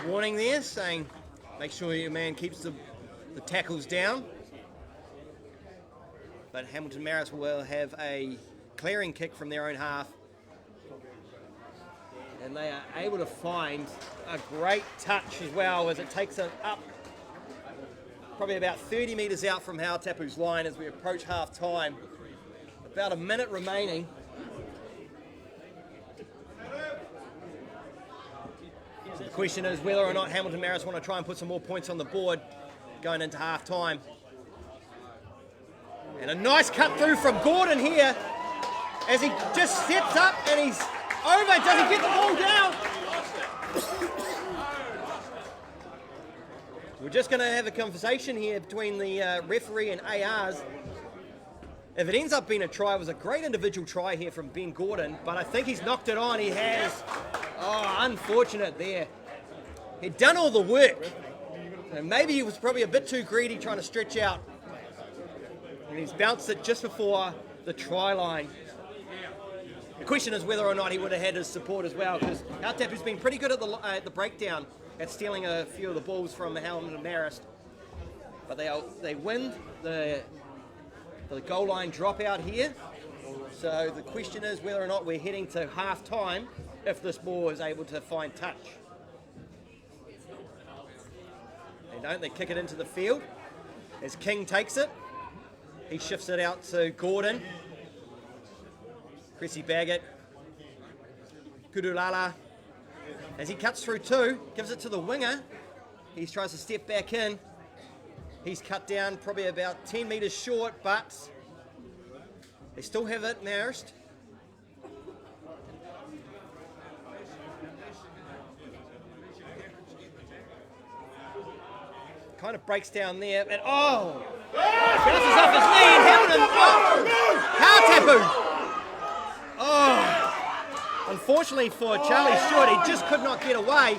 warning there, saying make sure your man keeps the tackles down. But Hamilton Marist will have a clearing kick from their own half. And they are able to find a great touch as well as it takes it up probably about 30 metres out from Hautapu's line as we approach half time. About a minute remaining. So the question is whether or not Hamilton Marist want to try and put some more points on the board going into half time. And a nice cut through from Gordon here as he just steps up and he's over. Does he get the ball down? We're just going to have a conversation here between the referee and ARs. If it ends up being a try, it was a great individual try here from Ben Gordon, but I think he's knocked it on. He has. Oh, unfortunate there. He'd done all the work. And maybe he was probably a bit too greedy trying to stretch out. And he's bounced it just before the try line. The question is whether or not he would have had his support as well, because Hautapu's been pretty good at the breakdown, at stealing a few of the balls from Hamilton Marist. But they win the goal line dropout here. So the question is whether or not we're heading to half time if this ball is able to find touch. They don't, they kick it into the field as King takes it. He shifts it out to Gordon. Chrissy Baggett. Kudulala. As he cuts through two, gives it to the winger. He tries to step back in. He's cut down probably about 10 metres short, but they still have it, Marist. Kind of breaks down there, and bounces off his knee, and Hamilton, Hautapu. Unfortunately for Charlie Stewart, he just could not get away,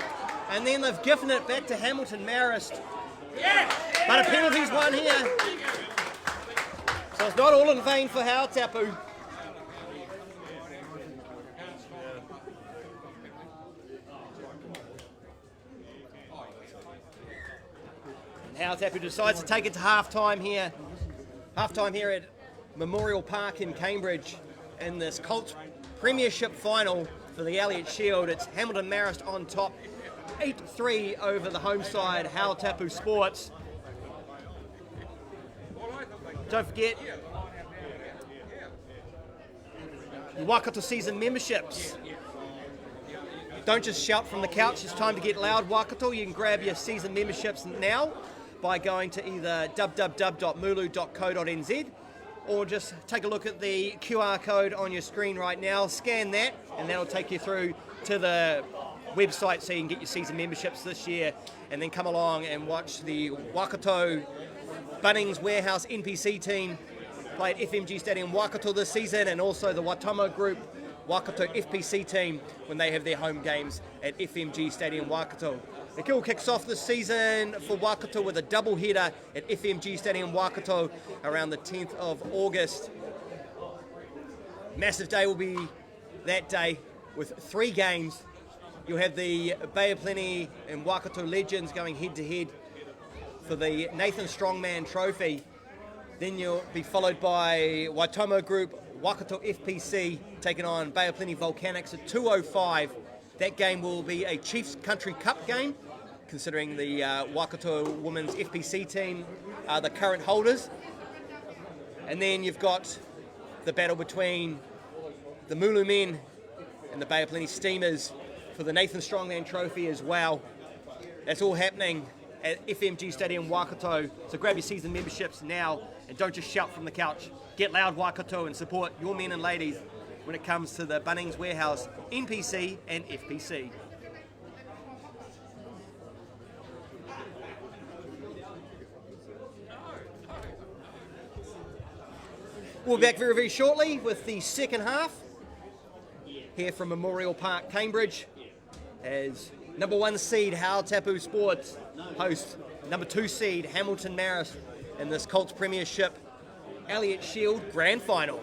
and then they've given it back to Hamilton Marist. But a penalty's won here. So it's not all in vain for Hautapu. Hautapu decides to take it to half-time here. Half-time here at Memorial Park in Cambridge in this Colts Premiership Final for the Elliot Shield. It's Hamilton Marist on top, 8-3 over the home side, Hautapu Sports. Don't forget, your Waikato season memberships. Don't just shout from the couch, it's time to get loud, Waikato. You can grab your season memberships now by going to either www.mulu.co.nz or just take a look at the QR code on your screen right now, scan that, and that'll take you through to the website so you can get your season memberships this year, and then come along and watch the Waikato Bunnings Warehouse NPC team play at FMG Stadium Waikato this season, and also the Watomo Group Waikato FPC team when they have their home games at FMG Stadium Waikato. The Kill kicks off this season for Waikato with a double header at FMG Stadium Waikato around the 10th of August. Massive day will be that day with 3 games. You'll have the Bay of Plenty and Waikato Legends going head to head for the Nathan Strongman Trophy. Then you'll be followed by Waitomo Group Waikato FPC taking on Bay of Plenty Volcanics at 2:05. That game will be a Chiefs Country Cup game, considering the Waikato Women's FPC team are the current holders. And then you've got the battle between the Mulu men and the Bay of Plenty Steamers for the Nathan Strongman Trophy as well. That's all happening at FMG Stadium Waikato. So grab your season memberships now and don't just shout from the couch. Get loud, Waikato, and support your men and ladies when it comes to the Bunnings Warehouse NPC and FPC. We'll be back very, very shortly with the second half here from Memorial Park, Cambridge, as number 1 seed Hautapu Sports host number 2 seed Hamilton Marist in this Colts Premiership Elliot Shield Grand Final.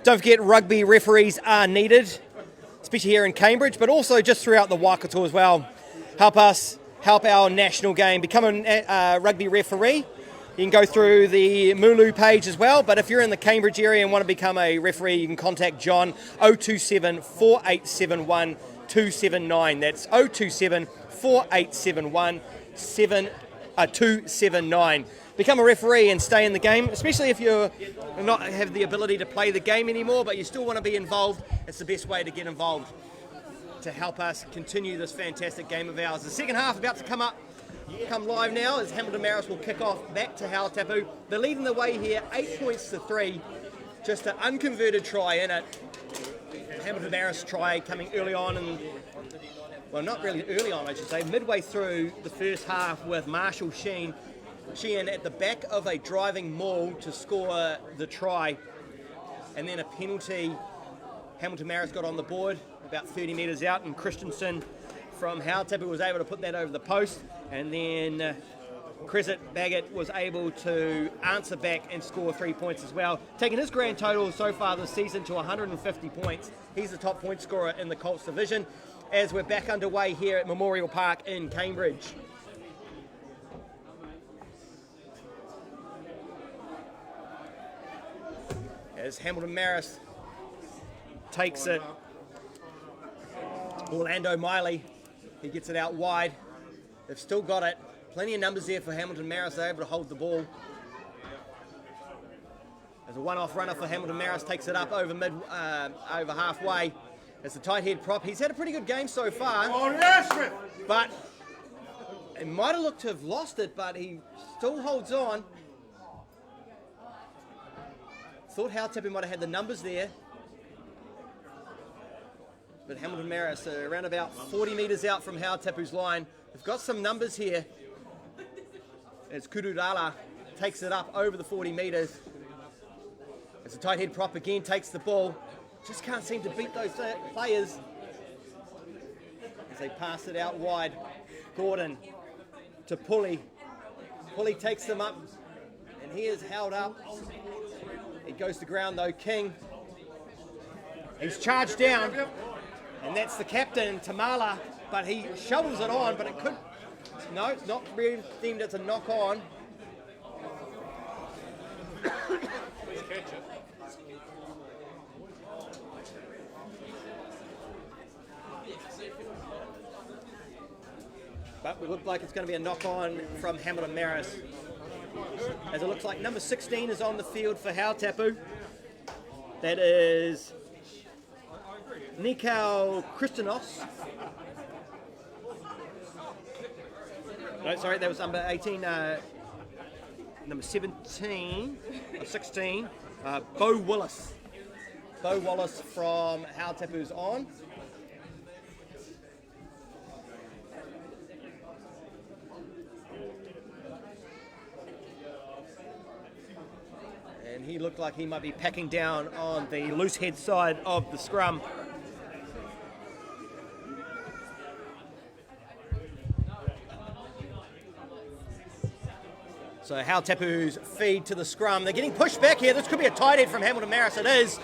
Don't forget, rugby referees are needed, especially here in Cambridge, but also just throughout the Waikato as well. Help us help our national game. Become a rugby referee. You can go through the Mulu page as well, but if you're in the Cambridge area and want to become a referee, you can contact John 027 4871 279. That's 027 4871 279. Become a referee and stay in the game, especially if you not have the ability to play the game anymore, but you still want to be involved. It's the best way to get involved to help us continue this fantastic game of ours. The second half about to come live now as Hamilton Marist will kick off back to Hautapu. They're leading the way here, 8-3. Just an unconverted try in it. Hamilton Marist try coming early on, and well, not really early on, I should say, midway through the first half with Marshall Sheehan at the back of a driving maul to score the try, and then a penalty Hamilton Marist got on the board about 30 metres out, and Christensen from Hautapu was able to put that over the post, and then Crescent Baggett was able to answer back and score 3 points as well, taking his grand total so far this season to 150 points. He's the top point scorer in the Colts division, as we're back underway here at Memorial Park in Cambridge. As Hamilton Marist takes it, Orlando Miley, he gets it out wide. They've still got it. Plenty of numbers there for Hamilton Marist. They're able to hold the ball. There's a one-off runner for Hamilton Marist, takes it up over over halfway. As the tight head prop. He's had a pretty good game so far. But it might have looked to have lost it, but he still holds on. Thought Hautapu might have had the numbers there. But Hamilton Marist around about 40 metres out from Hautapu's line. They've got some numbers here. As Kururala takes it up over the 40 metres. As the tight head prop again takes the ball. Just can't seem to beat those players. As they pass it out wide. Gordon to Pulley. Pulley takes them up. And he is held up. He goes to ground though, King. He's charged down. And that's the captain, Tamala. But he shovels it on, but it could... No, it's not really deemed as a knock on. But it looks like it's going to be a knock on from Hamilton Marist. As it looks like number 16 is on the field for Hautapu. That is Nikau Christianos. No, sorry, that was number 18, number 17, or 16, Bo Willis. Bo Willis from Hautapu's on. And he looked like he might be packing down on the loose head side of the scrum. So Hautapu's feed to the scrum. They're getting pushed back here. This could be a tight head from Hamilton Marist. It is.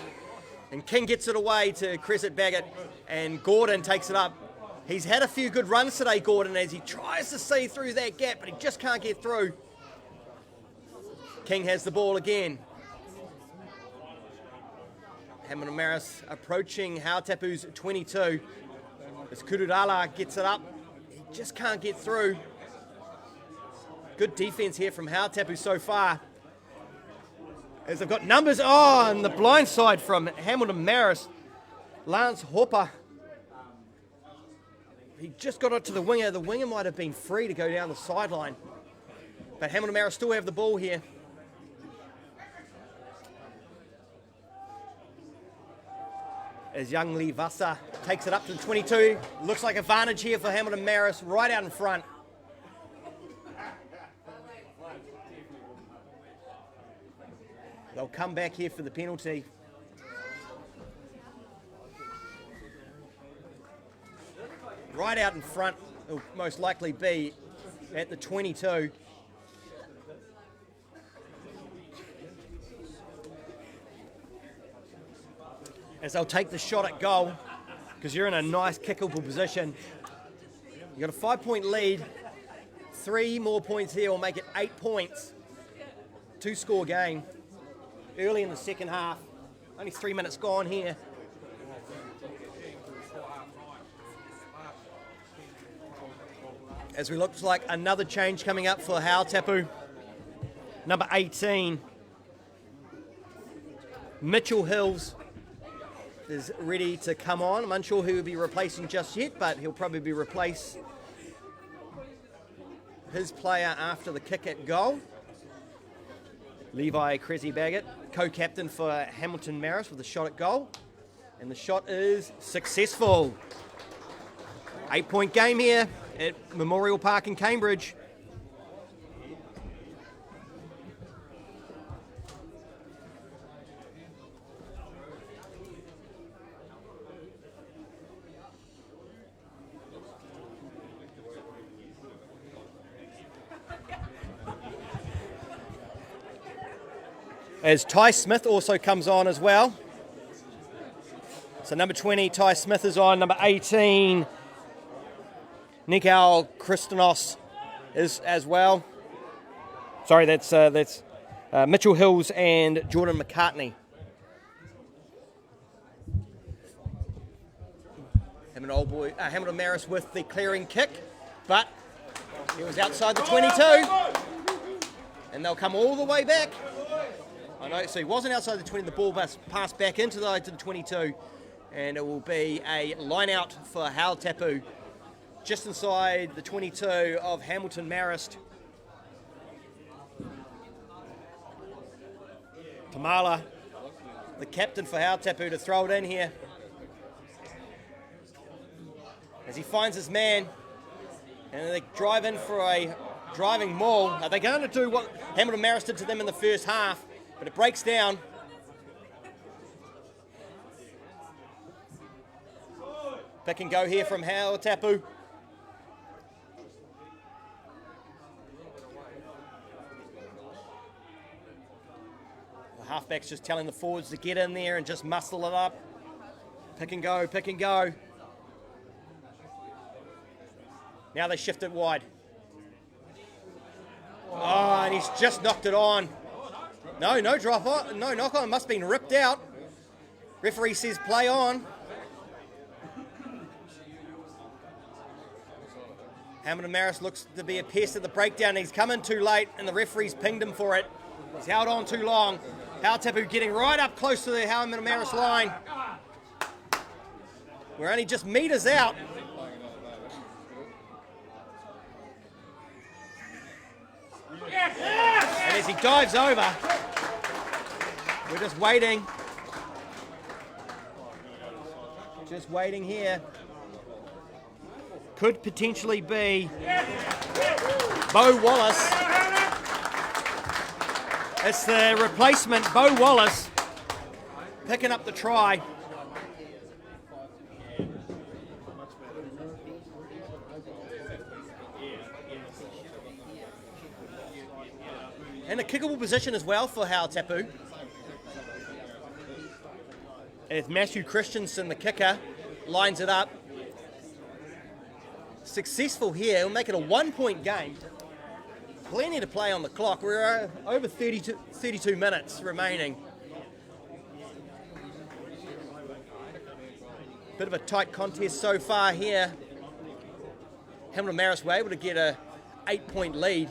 And King gets it away to Crescent Baggett. And Gordon takes it up. He's had a few good runs today, Gordon, as he tries to see through that gap, but he just can't get through. King has the ball again. Hamilton Marist approaching Hautapu's 22. As Kururala gets it up. He just can't get through. Good defense here from Hautapu so far. As they've got numbers on the blind side from Hamilton Marist. Lance Hopper. He just got it to the winger. The winger might have been free to go down the sideline. But Hamilton Marist still have the ball here. As young Lee Vasa takes it up to the 22. Looks like advantage here for Hamilton Marist right out in front. They'll come back here for the penalty. Right out in front, it'll most likely be at the 22. As they'll take the shot at goal, because you're in a nice kickable position. You've got a 5-point lead. 3 more points here will make it 8 points. 2-score game. Early in the second half. Only 3 minutes gone here. As we look like another change coming up for Hautapu. Number 18. Mitchell Hills is ready to come on. I'm unsure who will be replacing just yet, but he'll probably be replace his player after the kick at goal. Levi Crescent Baggett, co-captain for Hamilton Marist with a shot at goal. And the shot is successful. 8-point game here at Memorial Park in Cambridge. as Ty Smith also comes on as well. So number 20, Ty Smith is on. Number 18, Nikau Christinos is as well. Sorry, that's Mitchell Hills and Jordan McCartney. Hamilton Marist with the clearing kick, but he was outside the 22, and they'll come all the way back. I know, so he wasn't outside the 20, the ball passed back into the 22, and it will be a line out for Hautapu, just inside the 22 of Hamilton Marist. Tamala, the captain for Hautapu, to throw it in here. As he finds his man, and they drive in for a driving maul. Are they going to do what Hamilton Marist did to them in the first half? But it breaks down. Pick and go here from Hautapu. The halfback's just telling the forwards to get in there and just muscle it up. Pick and go, pick and go. Now they shift it wide. Oh, and he's just knocked it on. No drop on, no knock on. Must have been ripped out. Referee says play on. Hamilton Marist looks to be a pest at the breakdown. He's coming too late, and the referee's pinged him for it. He's held on too long. Hautapu getting right up close to the Hamilton Marist line. We're only just meters out. And as he dives over, we're just waiting. Just waiting here. Could potentially be Bo Wallace. It's the replacement, Bo Wallace, picking up the try. And a kickable position as well for Hautapu. As Matthew Christensen, the kicker, lines it up. Successful here. We'll make it a 1-point game. Plenty to play on the clock. We're over 32 minutes remaining. Bit of a tight contest so far here. Hamilton Marist were able to get a 8-point lead.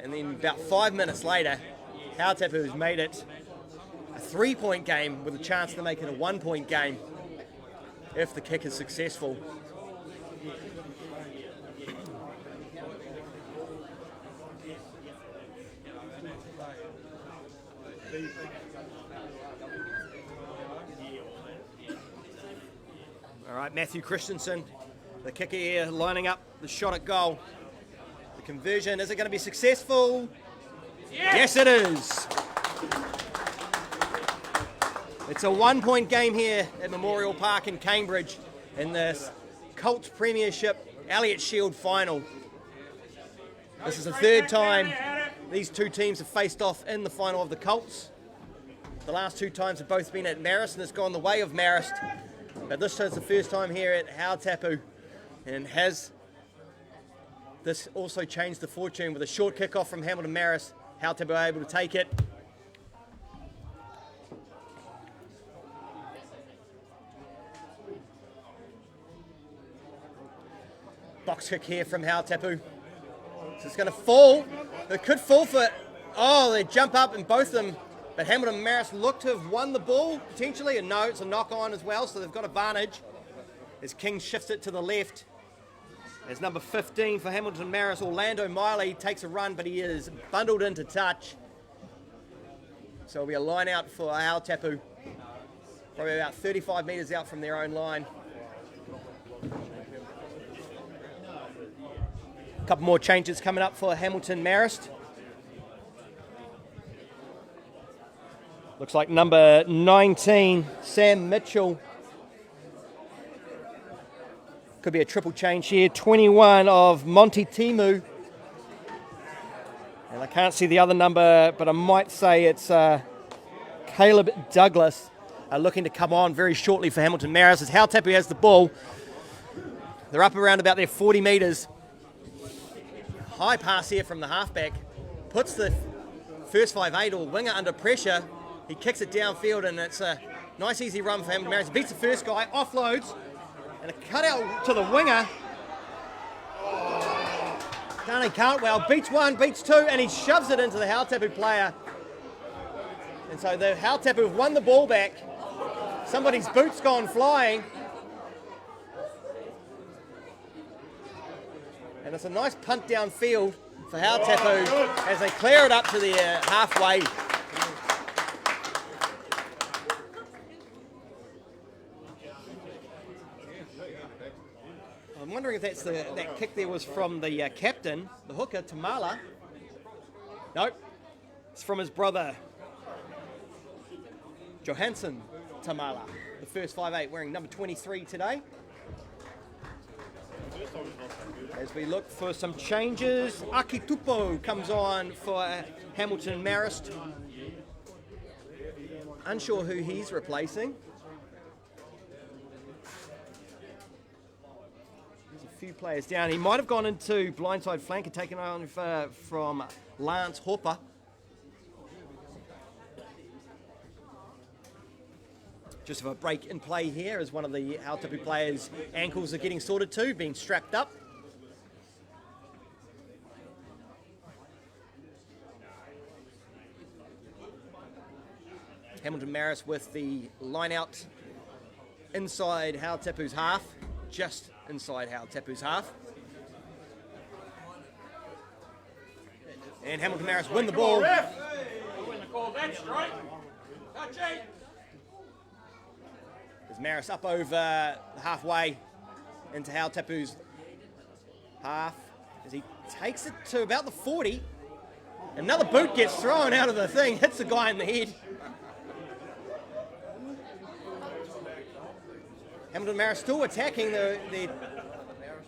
And then about 5 minutes later, Hautapu has made it a 3-point game with a chance to make it a 1-point game if the kick is successful. All right, Matthew Christensen, the kicker here, lining up the shot at goal. The conversion, is it going to be successful? Yes, it is. It's a 1-point game here at Memorial Park in Cambridge in this Colts Premiership Elliot Shield Final. This is the third time these two teams have faced off in the final of the Colts. The last two times have both been at Marist, and it's gone the way of Marist. But this is the first time here at Hautapu, and has this also changed the fortune with a short kick-off from Hamilton Marist. Hautapu are able to take it. Box kick here from Hautapu. So it's going to fall. It could fall for... Oh, they jump up and both of them... But Hamilton Marist look to have won the ball, potentially, and no, it's a knock-on as well, so they've got advantage. As King shifts it to the left. As number 15 for Hamilton Marist, Orlando Miley, takes a run, but he is bundled into touch. So it'll be a line out for Hautapu. Probably about 35 metres out from their own line. A couple more changes coming up for Hamilton Marist. Looks like number 19, Sam Mitchell. Could be a triple change here. 21 of Monty Timu. And I can't see the other number, but I might say it's Caleb Douglas looking to come on very shortly for Hamilton Marist as Hautapu has the ball. They're up around about their 40 metres. High pass here from the halfback. Puts the first 5'8" or winger under pressure. He kicks it downfield and it's a nice easy run for Hamilton Marist. Beats the first guy, offloads, and a cutout to the winger. Danny Cantwell beats one, beats two, and he shoves it into the Hautapu player. And so the Hautapu have won the ball back. Somebody's boot's gone flying. And it's a nice punt downfield for Hautapu as they clear it up to the halfway. I'm wondering if that's that kick there was from the captain, the hooker, Tamala. Nope, it's from his brother, Johansson Tamala, the first 5'8", wearing number 23 today. As we look for some changes, Akitupo comes on for Hamilton Marist. Unsure who he's replacing. There's a few players down. He might have gone into blindside flank and taken on from Lance Hopper. Just of a break in play here as one of the Hautapu players' ankles are getting sorted too, being strapped up. Hamilton Marist with the line out inside Hautapu's half, just inside Hautapu's half. And Hamilton Marist win the ball. Win the call, that's straight. Touch it. As Marist up over halfway into Hautapu's half as he takes it to about the 40. Another boot gets thrown out of the thing, hits the guy in the head. Hamilton Marist still attacking. They're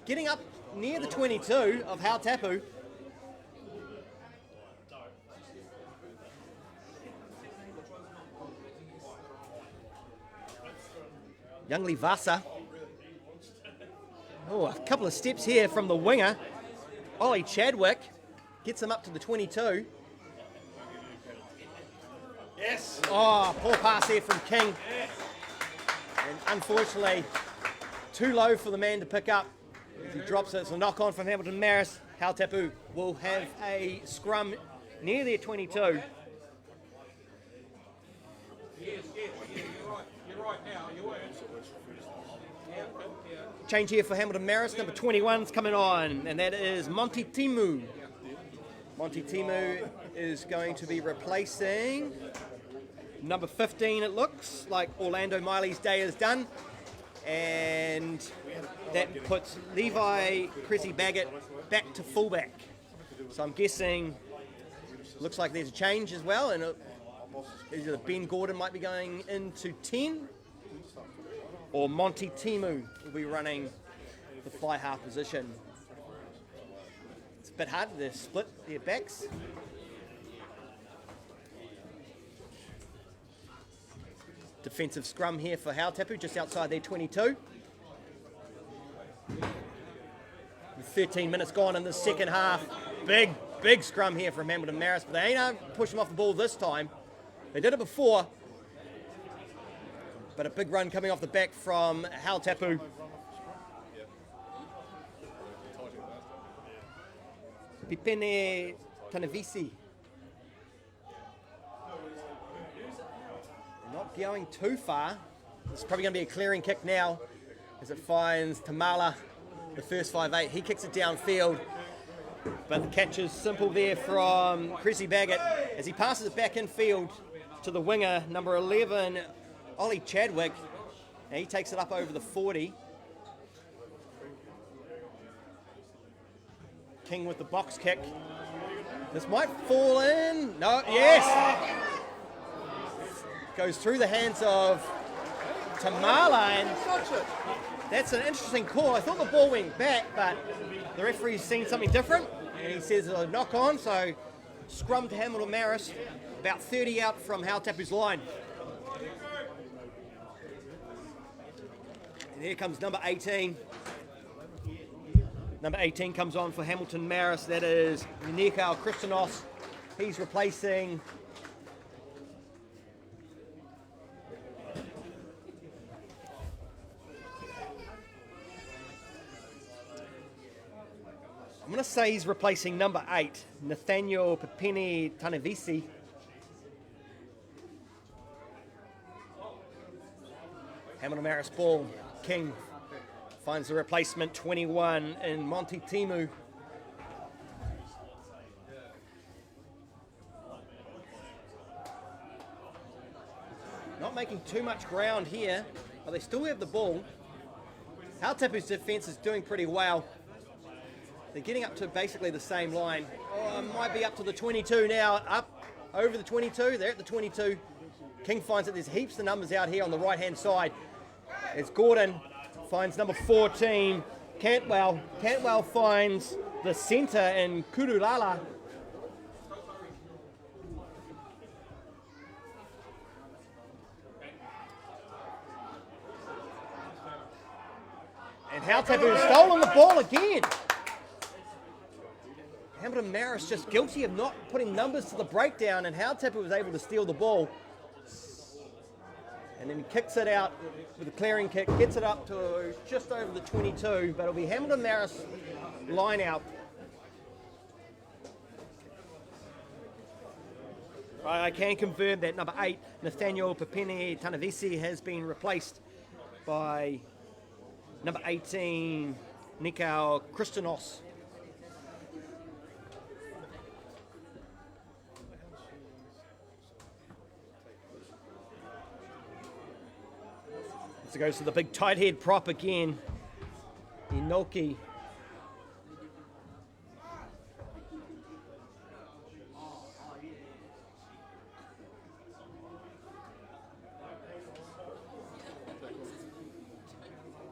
getting up near the 22 of Hautapu. Youngly Vasa. Oh, a couple of steps here from the winger. Ollie Chadwick gets him up to the 22. Yes. Oh, poor pass here from King. And unfortunately, too low for the man to pick up. He drops it. It's a knock on from Hamilton Marist. Hautapu will have a scrum near their 22. Yes, you're right. You're right now. You were. Change here for Hamilton Marist. Number 21's coming on, and that is Monty Timu. Monty Timu is going to be replacing number 15, it looks like Orlando Miley's day is done. And that puts Levi Cressy Baggett back to fullback. So I'm guessing, looks like there's a change as well, and either Ben Gordon might be going into 10, or Monty Timu will be running the fly half position. It's a bit hard to split their backs. Defensive scrum here for Hautapu, just outside their 22. With 13 minutes gone in the second half. Big scrum here from Hamilton Marist, but they ain't push them off the ball this time. They did it before. But a big run coming off the back from Hautapu. Pipene Tanavisi. Not going too far. It's probably going to be a clearing kick now as it finds Tamala, the first 5'8". He kicks it downfield. But the catch is simple there from Cressy Baggett as he passes it back infield to the winger, number 11, Ollie Chadwick. And he takes it up over the 40. King with the box kick. This might fall in. No, yes! Goes through the hands of Tamala, and that's an interesting call. I thought the ball went back, but the referee's seen something different, and he says a knock on, so Scrum to Hamilton Marist, about 30 out from Hautapu's line. And here comes number 18. Number 18 comes on for Hamilton Marist. That is Nikau Christianos. He's replacing I'm going to say he's replacing number 8, Nathaniel Pepini Tanavisi. Hamilton Marist ball. King finds the replacement, 21, in Monty Timu. Not making too much ground here, but they still have the ball. Hautapu's defense is doing pretty well. They're getting up to basically the same line. Oh, might be up to the 22 now. Up over the 22. They're at the 22. King finds that there's heaps of numbers out here on the right-hand side. As Gordon finds number 14, Cantwell. Cantwell finds the centre in Kurulala. And Hautapu has stolen the ball again. Hamilton Marist just guilty of not putting numbers to the breakdown, and Hautapu was able to steal the ball. And then he kicks it out with a clearing kick, gets it up to just over the 22, but it'll be Hamilton Marist line out. I can confirm that number 8, Nathaniel Pepini Tanavisi, has been replaced by number 18, Nikau Christianos. So it goes to the big tight head prop again, Inoki.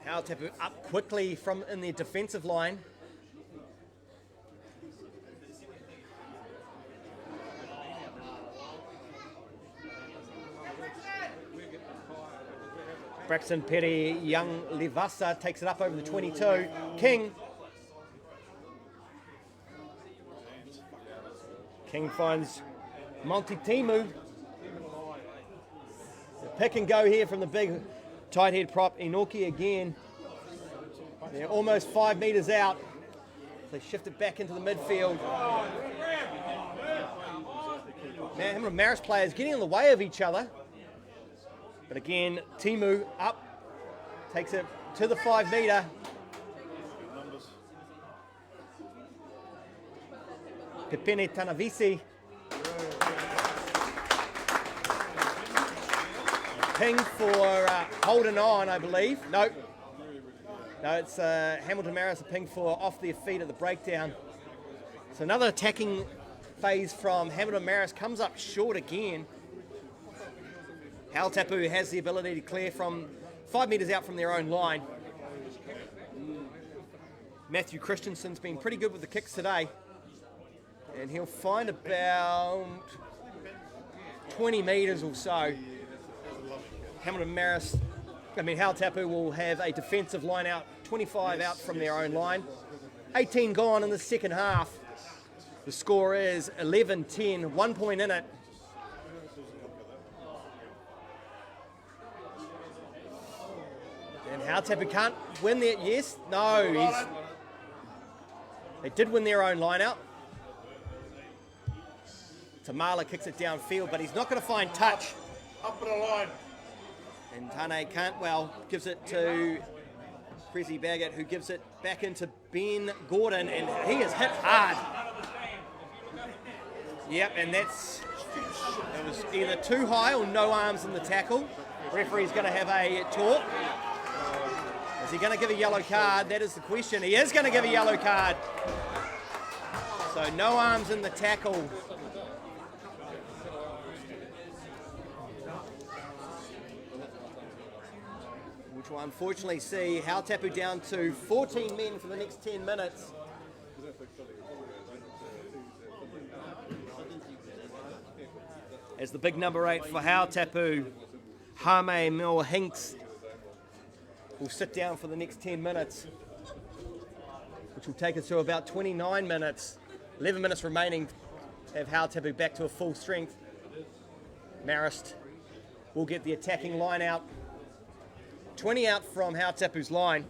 Hautapu up quickly from in their defensive line. Braxton Perry, Young Livasa takes it up over the 22. King finds Monty Timu. The pick and go here from the big tight head prop, Inoki again. They're almost 5 metres out. They shift it back into the midfield. Now, Hamilton Marist players getting in the way of each other. But again, Timu up, takes it to the 5 metre. Pepini Tanavisi. Ping for holding on, I believe. No, it's Hamilton Marist, a ping for off their feet at the breakdown. So another attacking phase from Hamilton Marist comes up short again. Hautapu has the ability to clear from 5 metres out from their own line. Matthew Christensen's been pretty good with the kicks today. And he'll find about 20 metres or so. Hautapu will have a defensive line out, 25 out from their own line. 18 gone in the second half. The score is 11-10, 1 point in it. And Hautapu can't win there. Yes, no. They did win their own line out. Tamala kicks it downfield, but he's not going to find touch. Up at the line. And Tane Cantwell gives it to Prezi Baggett, who gives it back into Ben Gordon, and he is hit hard. Yep, and it was either too high or no arms in the tackle. Referee's going to have a talk. Is he going to give a yellow card? That is the question. He is going to give a yellow card. So no arms in the tackle. Which will unfortunately see Hautapu down to 14 men for the next 10 minutes. as the big number 8 for Hautapu, Hame Mil Hinks, will sit down for the next 10 minutes, which will take us to about 29 minutes. 11 minutes remaining to have Hautapu back to a full strength. Marist will get the attacking line out. 20 out from Hautapu's line.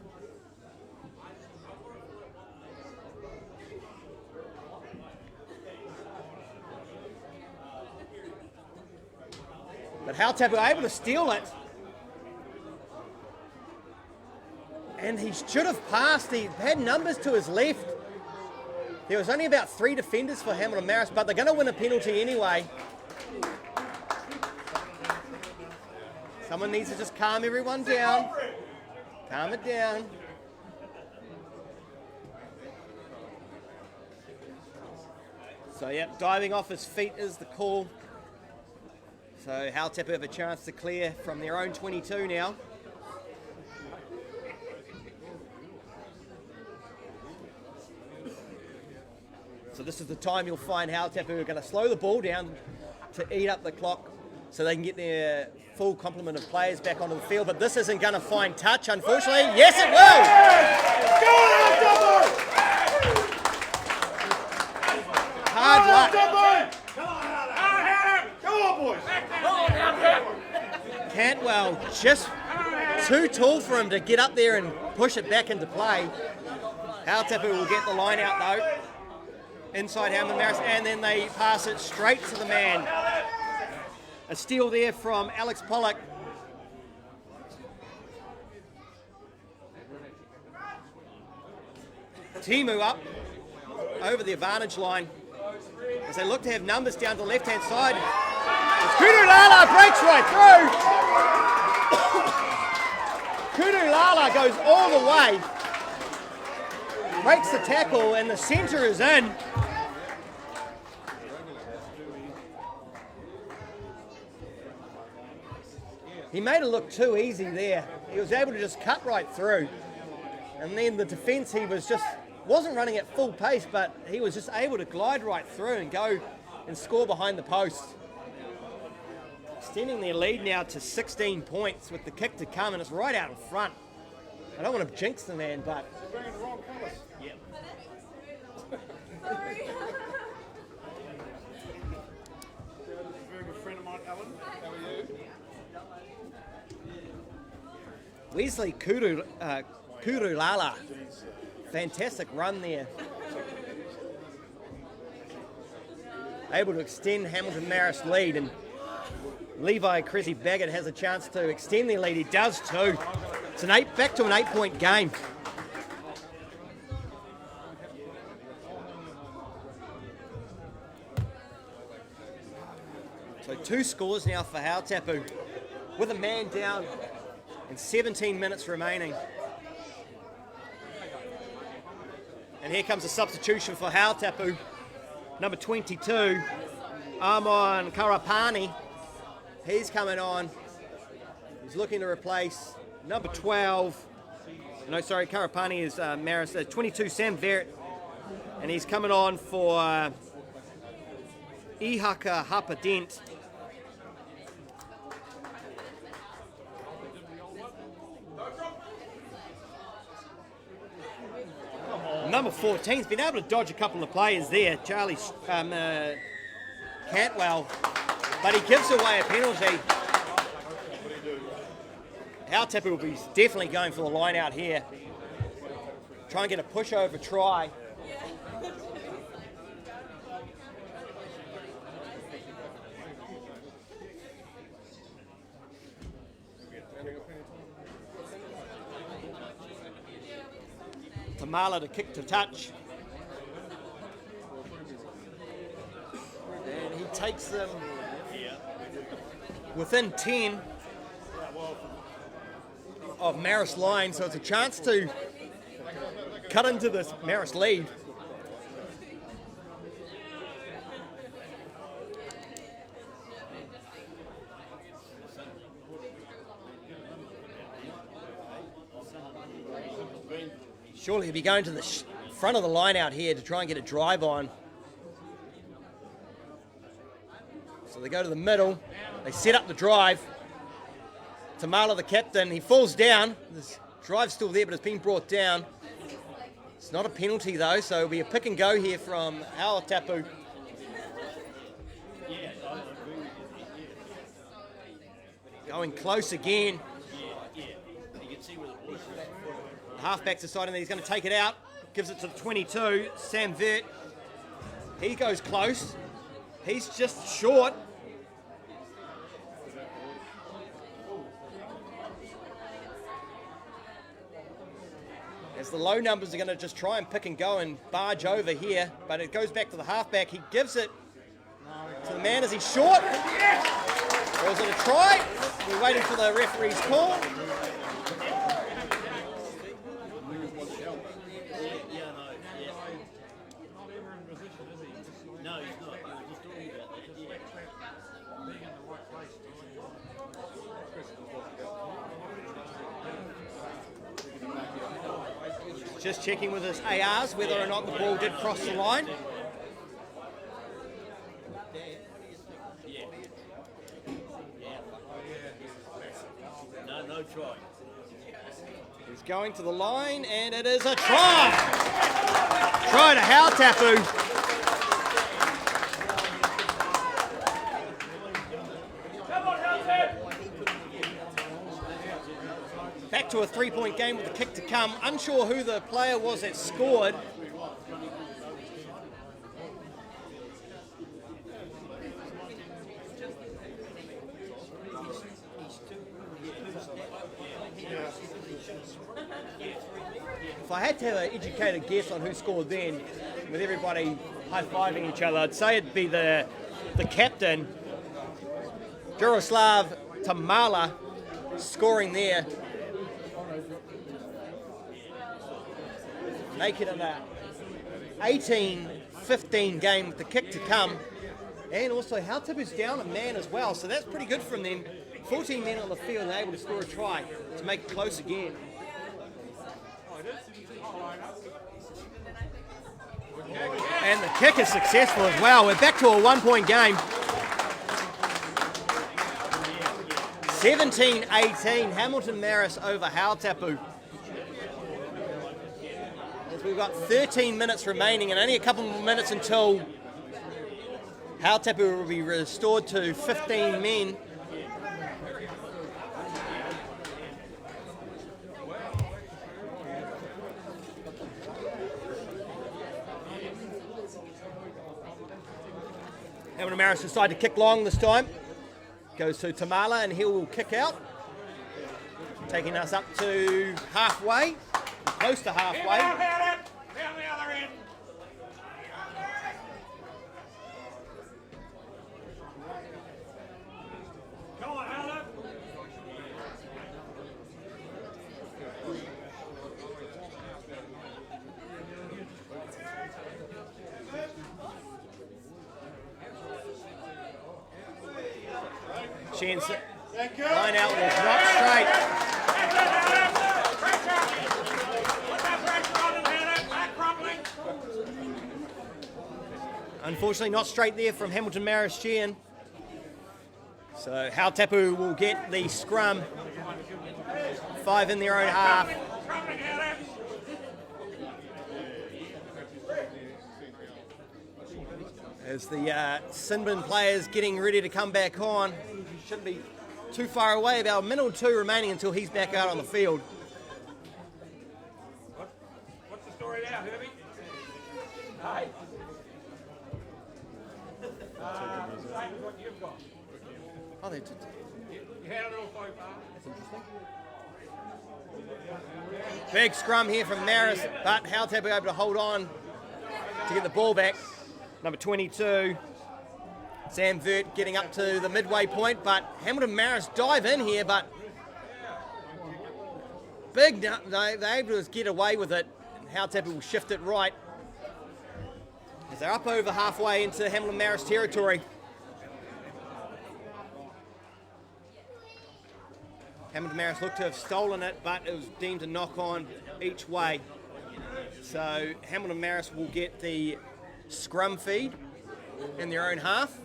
But Hautapu able to steal it. And he should have passed. He had numbers to his left. There was only about 3 defenders for Hamilton Marist, but they're going to win a penalty anyway. Someone needs to just calm everyone down. Calm it down. So, yep, diving off his feet is the call. So Hautapu have a chance to clear from their own 22 now. So this is the time you'll find Hautapu are going to slow the ball down to eat up the clock so they can get their full complement of players back onto the field. But this isn't going to find touch, unfortunately. Yes, it will! Hard luck. Cantwell just too tall for him to get up there and push it back into play. Hautapu will get the line out though. Inside Hamilton Marist, and then they pass it straight to the man. A steal there from Alex Pollock. Timu up over the advantage line as they look to have numbers down the left-hand side. Kudulala breaks right through. Kudulala goes all the way. Breaks the tackle and the centre is in. He made it look too easy there. He was able to just cut right through. And then the defence, he wasn't running at full pace, but he was just able to glide right through and go and score behind the post. Extending their lead now to 16 points with the kick to come, and it's right out in front. I don't want to jinx the man, but... They're wearing the wrong colours. Yeah. Sorry. Very good friend of mine, Alan. How are you? Wesley Kurulala. Fantastic run there. Able to extend Hamilton Marist lead, and Levi Cressy Baggett has a chance to extend their lead. He does too. It's back to an 8-point game. So 2 scores now for Hautapu with a man down and 17 minutes remaining. And here comes a substitution for Hautapu. Number 22, Amon Karapani. He's coming on. He's looking to replace number 12. No, sorry, Karapani is Marist. 22, Sam Verrett. And he's coming on for Ihaka Hapadent. Number 14's been able to dodge a couple of players there, Charlie Cantwell, but he gives away a penalty. Hautapu will be definitely going for the line out here. Try and get a pushover try. Tamala to kick to touch. And he takes them within 10 of Marist line, so it's a chance to cut into this Marist lead. Surely he'll be going to the front of the line out here to try and get a drive on. So they go to the middle. They set up the drive. Tamala, the captain, he falls down. This drive's still there, but it's been brought down. It's not a penalty, though, so it'll be a pick and go here from Hautapu. Going close again. The halfback's deciding that he's going to take it out. Gives it to the 22, Sam Vert. He goes close. He's just short. As the low numbers are going to just try and pick and go and barge over here, but it goes back to the halfback. He gives it to the man. Is he short? Or is it a try? We're waiting for the referee's call. Just checking with his ARs whether or not the ball did cross the line. No try. He's going to the line, and it is a try! Try to Hautapu. Back to a three-point game with a kick to come. Unsure who the player was that scored. If I had to have an educated guess on who scored then, with everybody high-fiving each other, I'd say it'd be the captain, Jaroslav Tamala, scoring there. Make it an 18-15 game with the kick to come. And also Hautapu's down a man as well, so that's pretty good from them. 14 men on the field and able to score a try to make it close again. And the kick is successful as well. We're back to a one-point game. 17-18, Hamilton Marist over Hautapu. As we've got 13 minutes remaining and only a couple more minutes until Hautapu will be restored to 15 men. Hamilton Marist decide to kick long this time. Goes to Tamala and he will kick out. Taking us up to halfway, close to halfway. Down the other end. Come on, Howler. Chance line out was not straight. Unfortunately, not straight there from Hamilton Marist Gian. So Hautapu will get the scrum. 5 in their own half. As the Sinbin players getting ready to come back on. Shouldn't be too far away, about a minute or two remaining until he's back out on the field. What's the story now, Herbie? Hey? Same as what you've got. Oh, they You had a little faux pas. That's interesting. Big scrum here from Marist, but Hautapu able to hold on to get the ball back. Number 22, Sam Vert getting up to the midway point, but Hamilton Marist dive in here, but they're able to get away with it. Hautapu will shift it right as they're up over halfway into Hamilton Marist territory. Hamilton Marist looked to have stolen it, but it was deemed to knock on each way. So Hamilton Marist will get the scrum feed in their own half.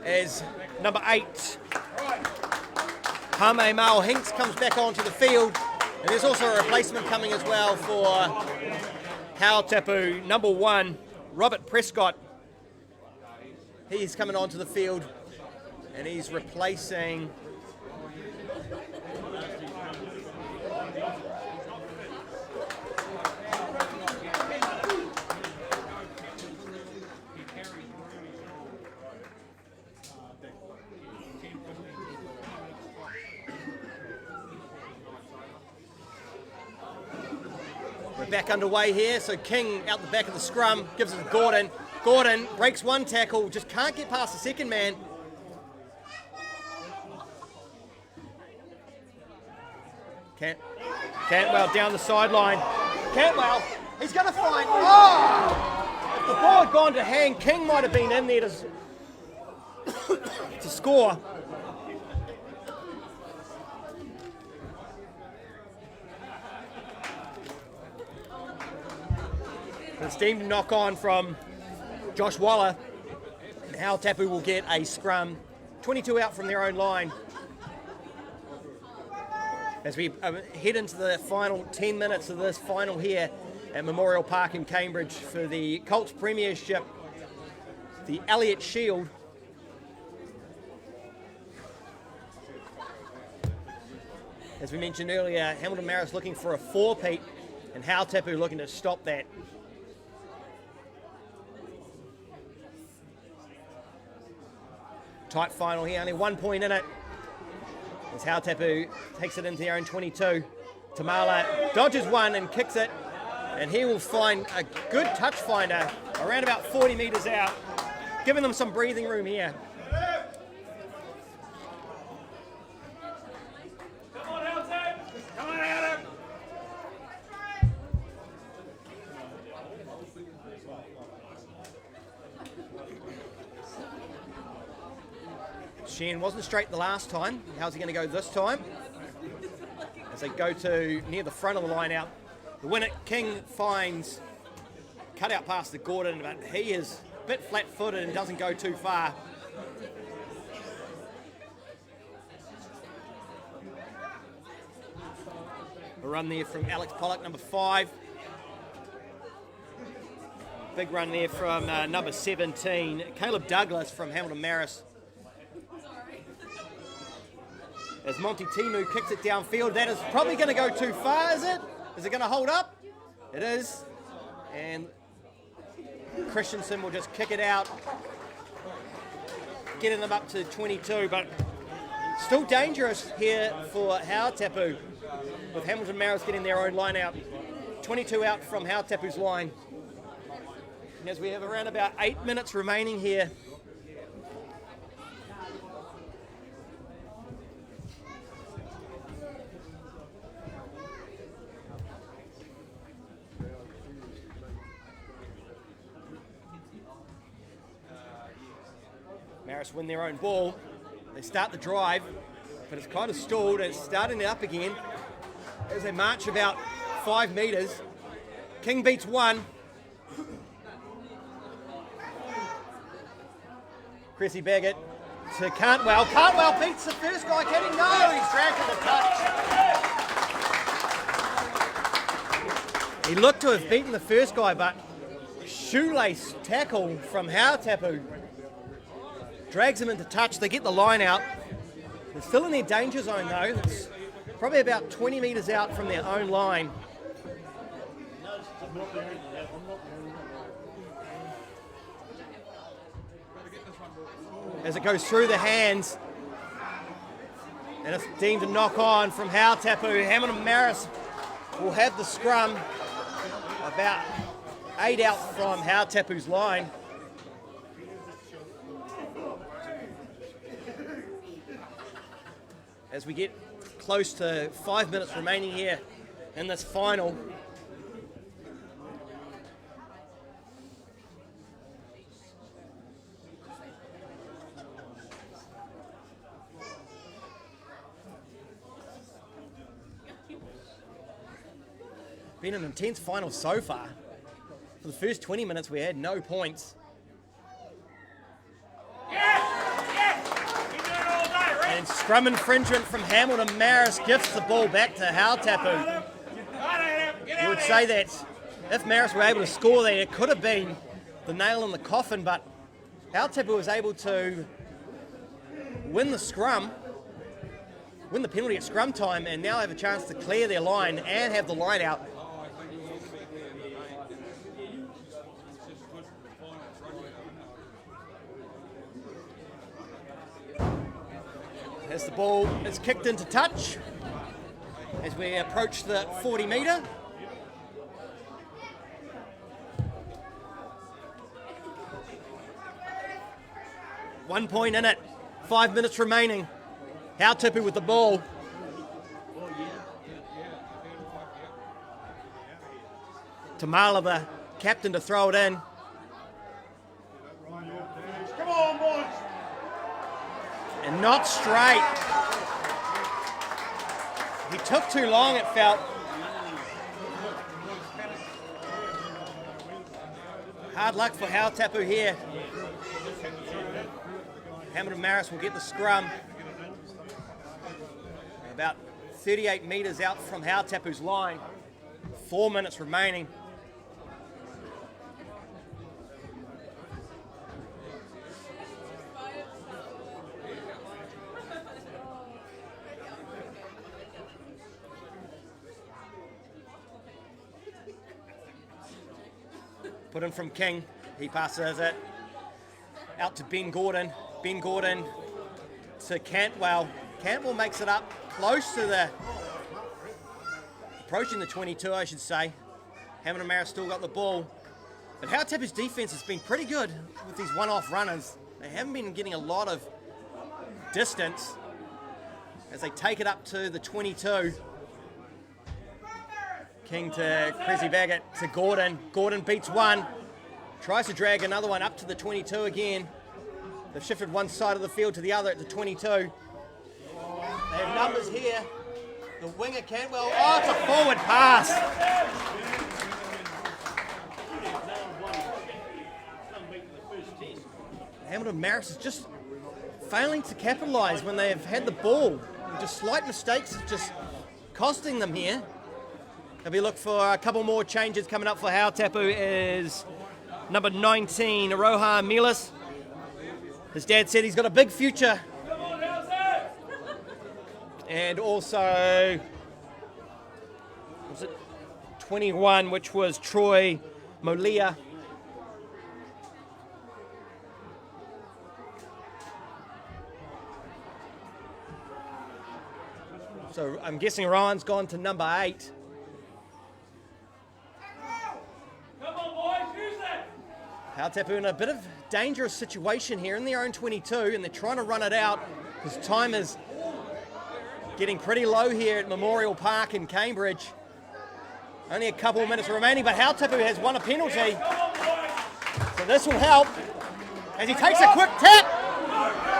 as number 8, Hame Mao Hinks, comes back onto the field. And there's also a replacement coming as well for Hautapu, number 1, Robert Prescott. He's coming onto the field and he's replacing back underway here, so King out the back of the scrum, gives it to Gordon. Gordon breaks one tackle, just can't get past the second man. Cantwell down the sideline. Cantwell, he's going to find... Oh! If the ball had gone to hang, King might have been in there to score. It's deemed a knock on from Josh Waller. And Hautapu will get a scrum. 22 out from their own line. As we head into the final 10 minutes of this final here at Memorial Park in Cambridge for the Colts Premiership, the Elliot Shield. As we mentioned earlier, Hamilton Marist looking for a 4-peat and Hautapu looking to stop that. Tight final here, only 1 point in it. As Hautapu takes it into their own 22. Tamala dodges one and kicks it. And he will find a good touch finder around about 40 metres out, giving them some breathing room here. Come on, Elton! Come on, Adam! Sheehan wasn't straight the last time. How's he going to go this time? As they go to near the front of the line out. The winner, King, finds cut out past the Gordon, but he is a bit flat-footed and doesn't go too far. A run there from Alex Pollock, number 5. Big run there from number 17, Caleb Douglas from Hamilton Marist. As Monty Timu kicks it downfield, that is probably going to go too far, is it? Is it going to hold up? It is. And Christensen will just kick it out, getting them up to 22, but still dangerous here for Hautapu, with Hamilton Marist getting their own line out. 22 out from Hautapu's line. And as we have around about 8 minutes remaining here, Marist win their own ball. They start the drive, but it's kind of stalled. It's starting it up again as they march about 5 metres. King beats one. Cressy Baggett to Cantwell. Cantwell beats the first guy. Can he? No, he's dragged to the touch. He looked to have beaten the first guy, but shoelace tackle from Hautapu drags him into touch. They get the line out. They're still in their danger zone though. It's probably about 20 metres out from their own line. As it goes through the hands, and it's deemed a knock on from Hautapu. Hamilton Marist will have the scrum about 8 out from Hautapu's line. As we get close to 5 minutes remaining here in this final. Been an intense final so far. For the first 20 minutes we had no points. Yes! Scrum infringement from Hamilton. Marist gifts the ball back to Hautapu. You would say that if Marist were able to score there, it could have been the nail in the coffin, but Hautapu was able to win the scrum, win the penalty at scrum time, and now have a chance to clear their line and have the line out. As the ball is kicked into touch, as we approach the 40 metre. One point in it, 5 minutes remaining. Hautapu with the ball. Tamala, the captain, to throw it in. Come on, boys. And not straight. He took too long, it felt. Hard luck for Hautapu here. Hamilton Marist will get the scrum. About 38 metres out from Hautapu's line. 4 minutes remaining. Put in from King. He passes it out to Ben Gordon. Ben Gordon to Cantwell. Cantwell makes it up close to the, approaching the 22, I should say. Hamilton Marist still got the ball. But Hautapu's defense has been pretty good with these one-off runners. They haven't been getting a lot of distance as they take it up to the 22. King to Cressy Baggett to Gordon. Gordon beats one. Tries to drag another one up to the 22 again. They've shifted one side of the field to the other at the 22. They have numbers here. The winger Cantwell. Oh, it's a forward pass. Hamilton Marist is just failing to capitalise when they have had the ball. Just slight mistakes, just costing them here. If we look for a couple more changes coming up for Hautapu is number 19, Aroha Milas. His dad said he's got a big future. And also, was it 21, which was Troy Molia. So I'm guessing Ryan's gone to number 8. Hautapu in a bit of dangerous situation here in their own 22, and they're trying to run it out because time is getting pretty low here at Memorial Park in Cambridge. Only a couple of minutes remaining, but Hautapu has won a penalty. So this will help as he takes a quick tap.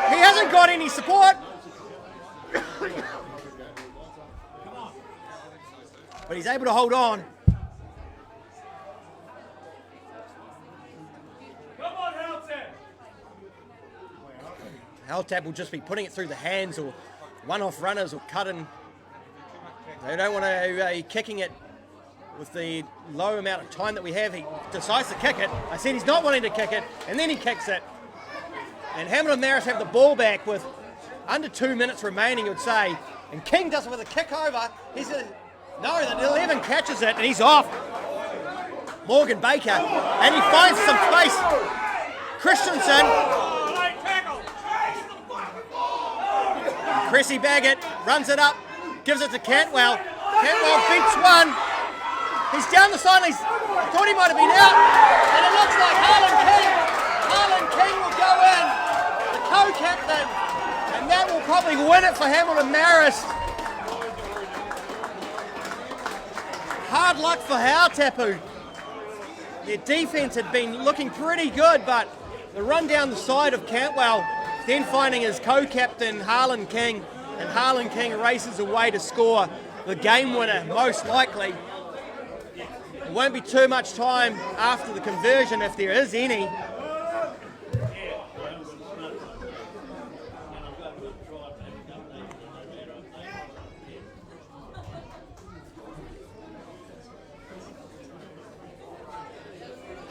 He hasn't got any support. But he's able to hold on. Hautapu will just be putting it through the hands or one-off runners or cutting. They don't want to be kicking it with the low amount of time that we have. He decides to kick it. I said he's not wanting to kick it, and then he kicks it. And Hamilton Marist have the ball back with under 2 minutes remaining, you'd say. And King does it with a kick over. No, the 11 catches it, and he's off. Morgan Baker, and he finds some space. Christensen. Cressy Baggett runs it up, gives it to Cantwell. Cantwell beats one. He's down the sideline. I thought he might have been out. And it looks like Harlan King will go in, the co-captain. And that will probably win it for Hamilton Marist. Hard luck for Hautapu. Their defense had been looking pretty good, but the run down the side of Cantwell, then finding his co-captain, Harlan King, and Harlan King races away to score the game winner, most likely. It won't be too much time after the conversion, if there is any.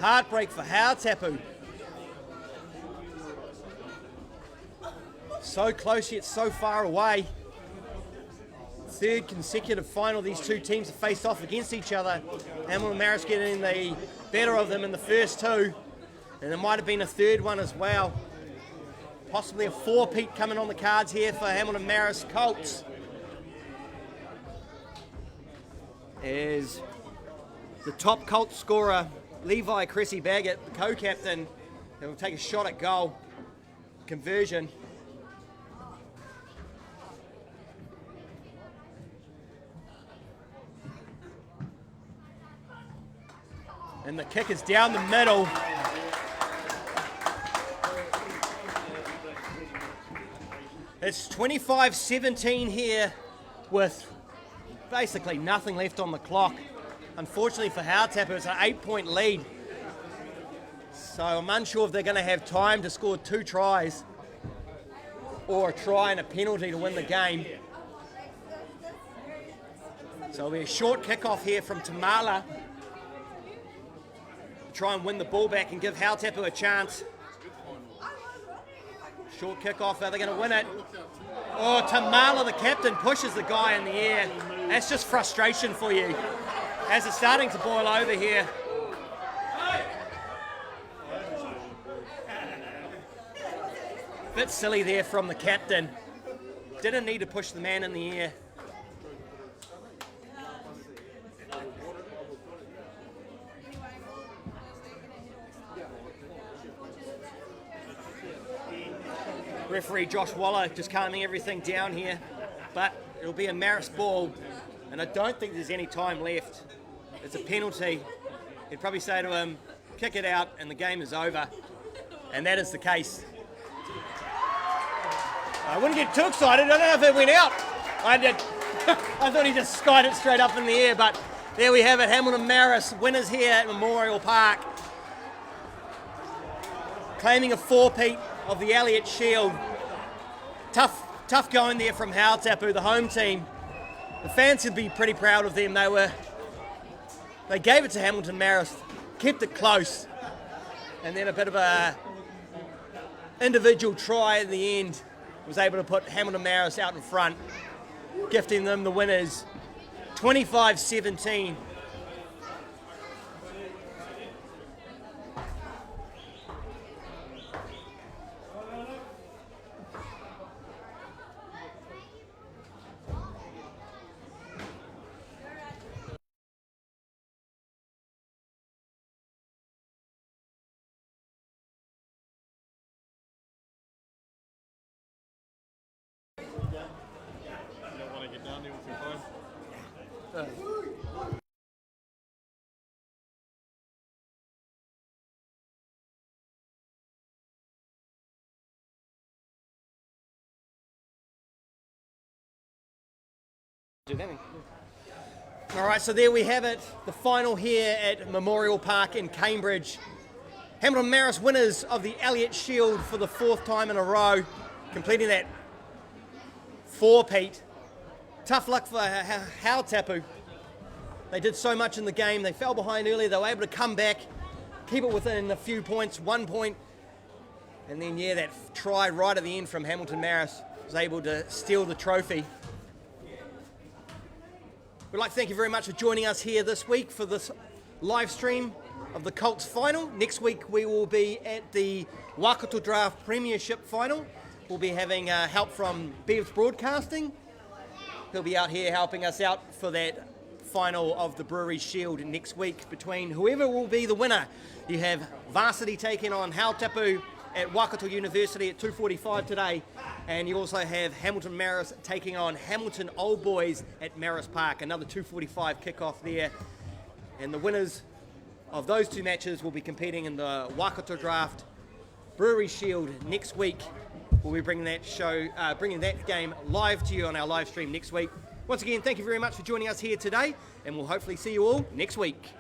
Heartbreak for Hautapu. So close yet so far away. Third consecutive final these two teams have faced off against each other. Hamilton Marist getting the better of them in the first two. And there might have been a third one as well. Possibly a four-peat coming on the cards here for Hamilton Marist Colts. As the top Colts scorer, Levi Cressy Baggett, the co-captain, will take a shot at goal. Conversion. And the kick is down the middle. It's 25-17 here with basically nothing left on the clock. Unfortunately for Hautapu, it's an 8-point lead. So I'm unsure if they're going to have time to score 2 tries or a try and a penalty to win the game. So it'll be a short kickoff here from Tamala. Try and win the ball back and give Hautapu a chance. Short kickoff, are they going to win it? Oh, Tamala, the captain, pushes the guy in the air. That's just frustration for you as it's starting to boil over here. Bit silly there from the captain. Didn't need to push the man in the air. Referee Josh Waller just calming everything down here, but it'll be a Marist ball, and I don't think there's any time left. It's a penalty. He'd probably say to him, kick it out, and the game is over, and that is the case. I wouldn't get too excited. I don't know if it went out. I did. I thought he just skied it straight up in the air, but there we have it. Hamilton Marist winners here at Memorial Park, claiming a four-peat of the Elliot Shield. Tough going there from Hautapu, the home team. The fans would be pretty proud of them. They gave it to Hamilton Marist, kept it close, and then a bit of a individual try at the end was able to put Hamilton Marist out in front, gifting them the winners, 25-17. All right, so there we have it, the final here at Memorial Park in Cambridge. Hamilton Marist winners of the Elliot Shield for the 4th time in a row, completing that four-peat. Tough luck for Hautapu. They did so much in the game. They fell behind earlier. They were able to come back, keep it within a few points, 1 point. And then, yeah, that try right at the end from Hamilton Marist was able to steal the trophy. We'd like to thank you very much for joining us here this week for this live stream of the Colts Final. Next week we will be at the Waikato Draft Premiership Final. We'll be having help from Bev's Broadcasting. He'll be out here helping us out for that final of the Brewery Shield next week between whoever will be the winner. You have Varsity taking on Hautapu at Waikato University at 2:45 today, and you also have Hamilton Marist taking on Hamilton Old Boys at Marist Park, another 2:45 kickoff there. And the winners of those two matches will be competing in the Waikato Draft Brewery Shield next week. We'll be bringing that game live to you on our live stream next week. Once again, thank you very much for joining us here today, and we'll hopefully see you all next week.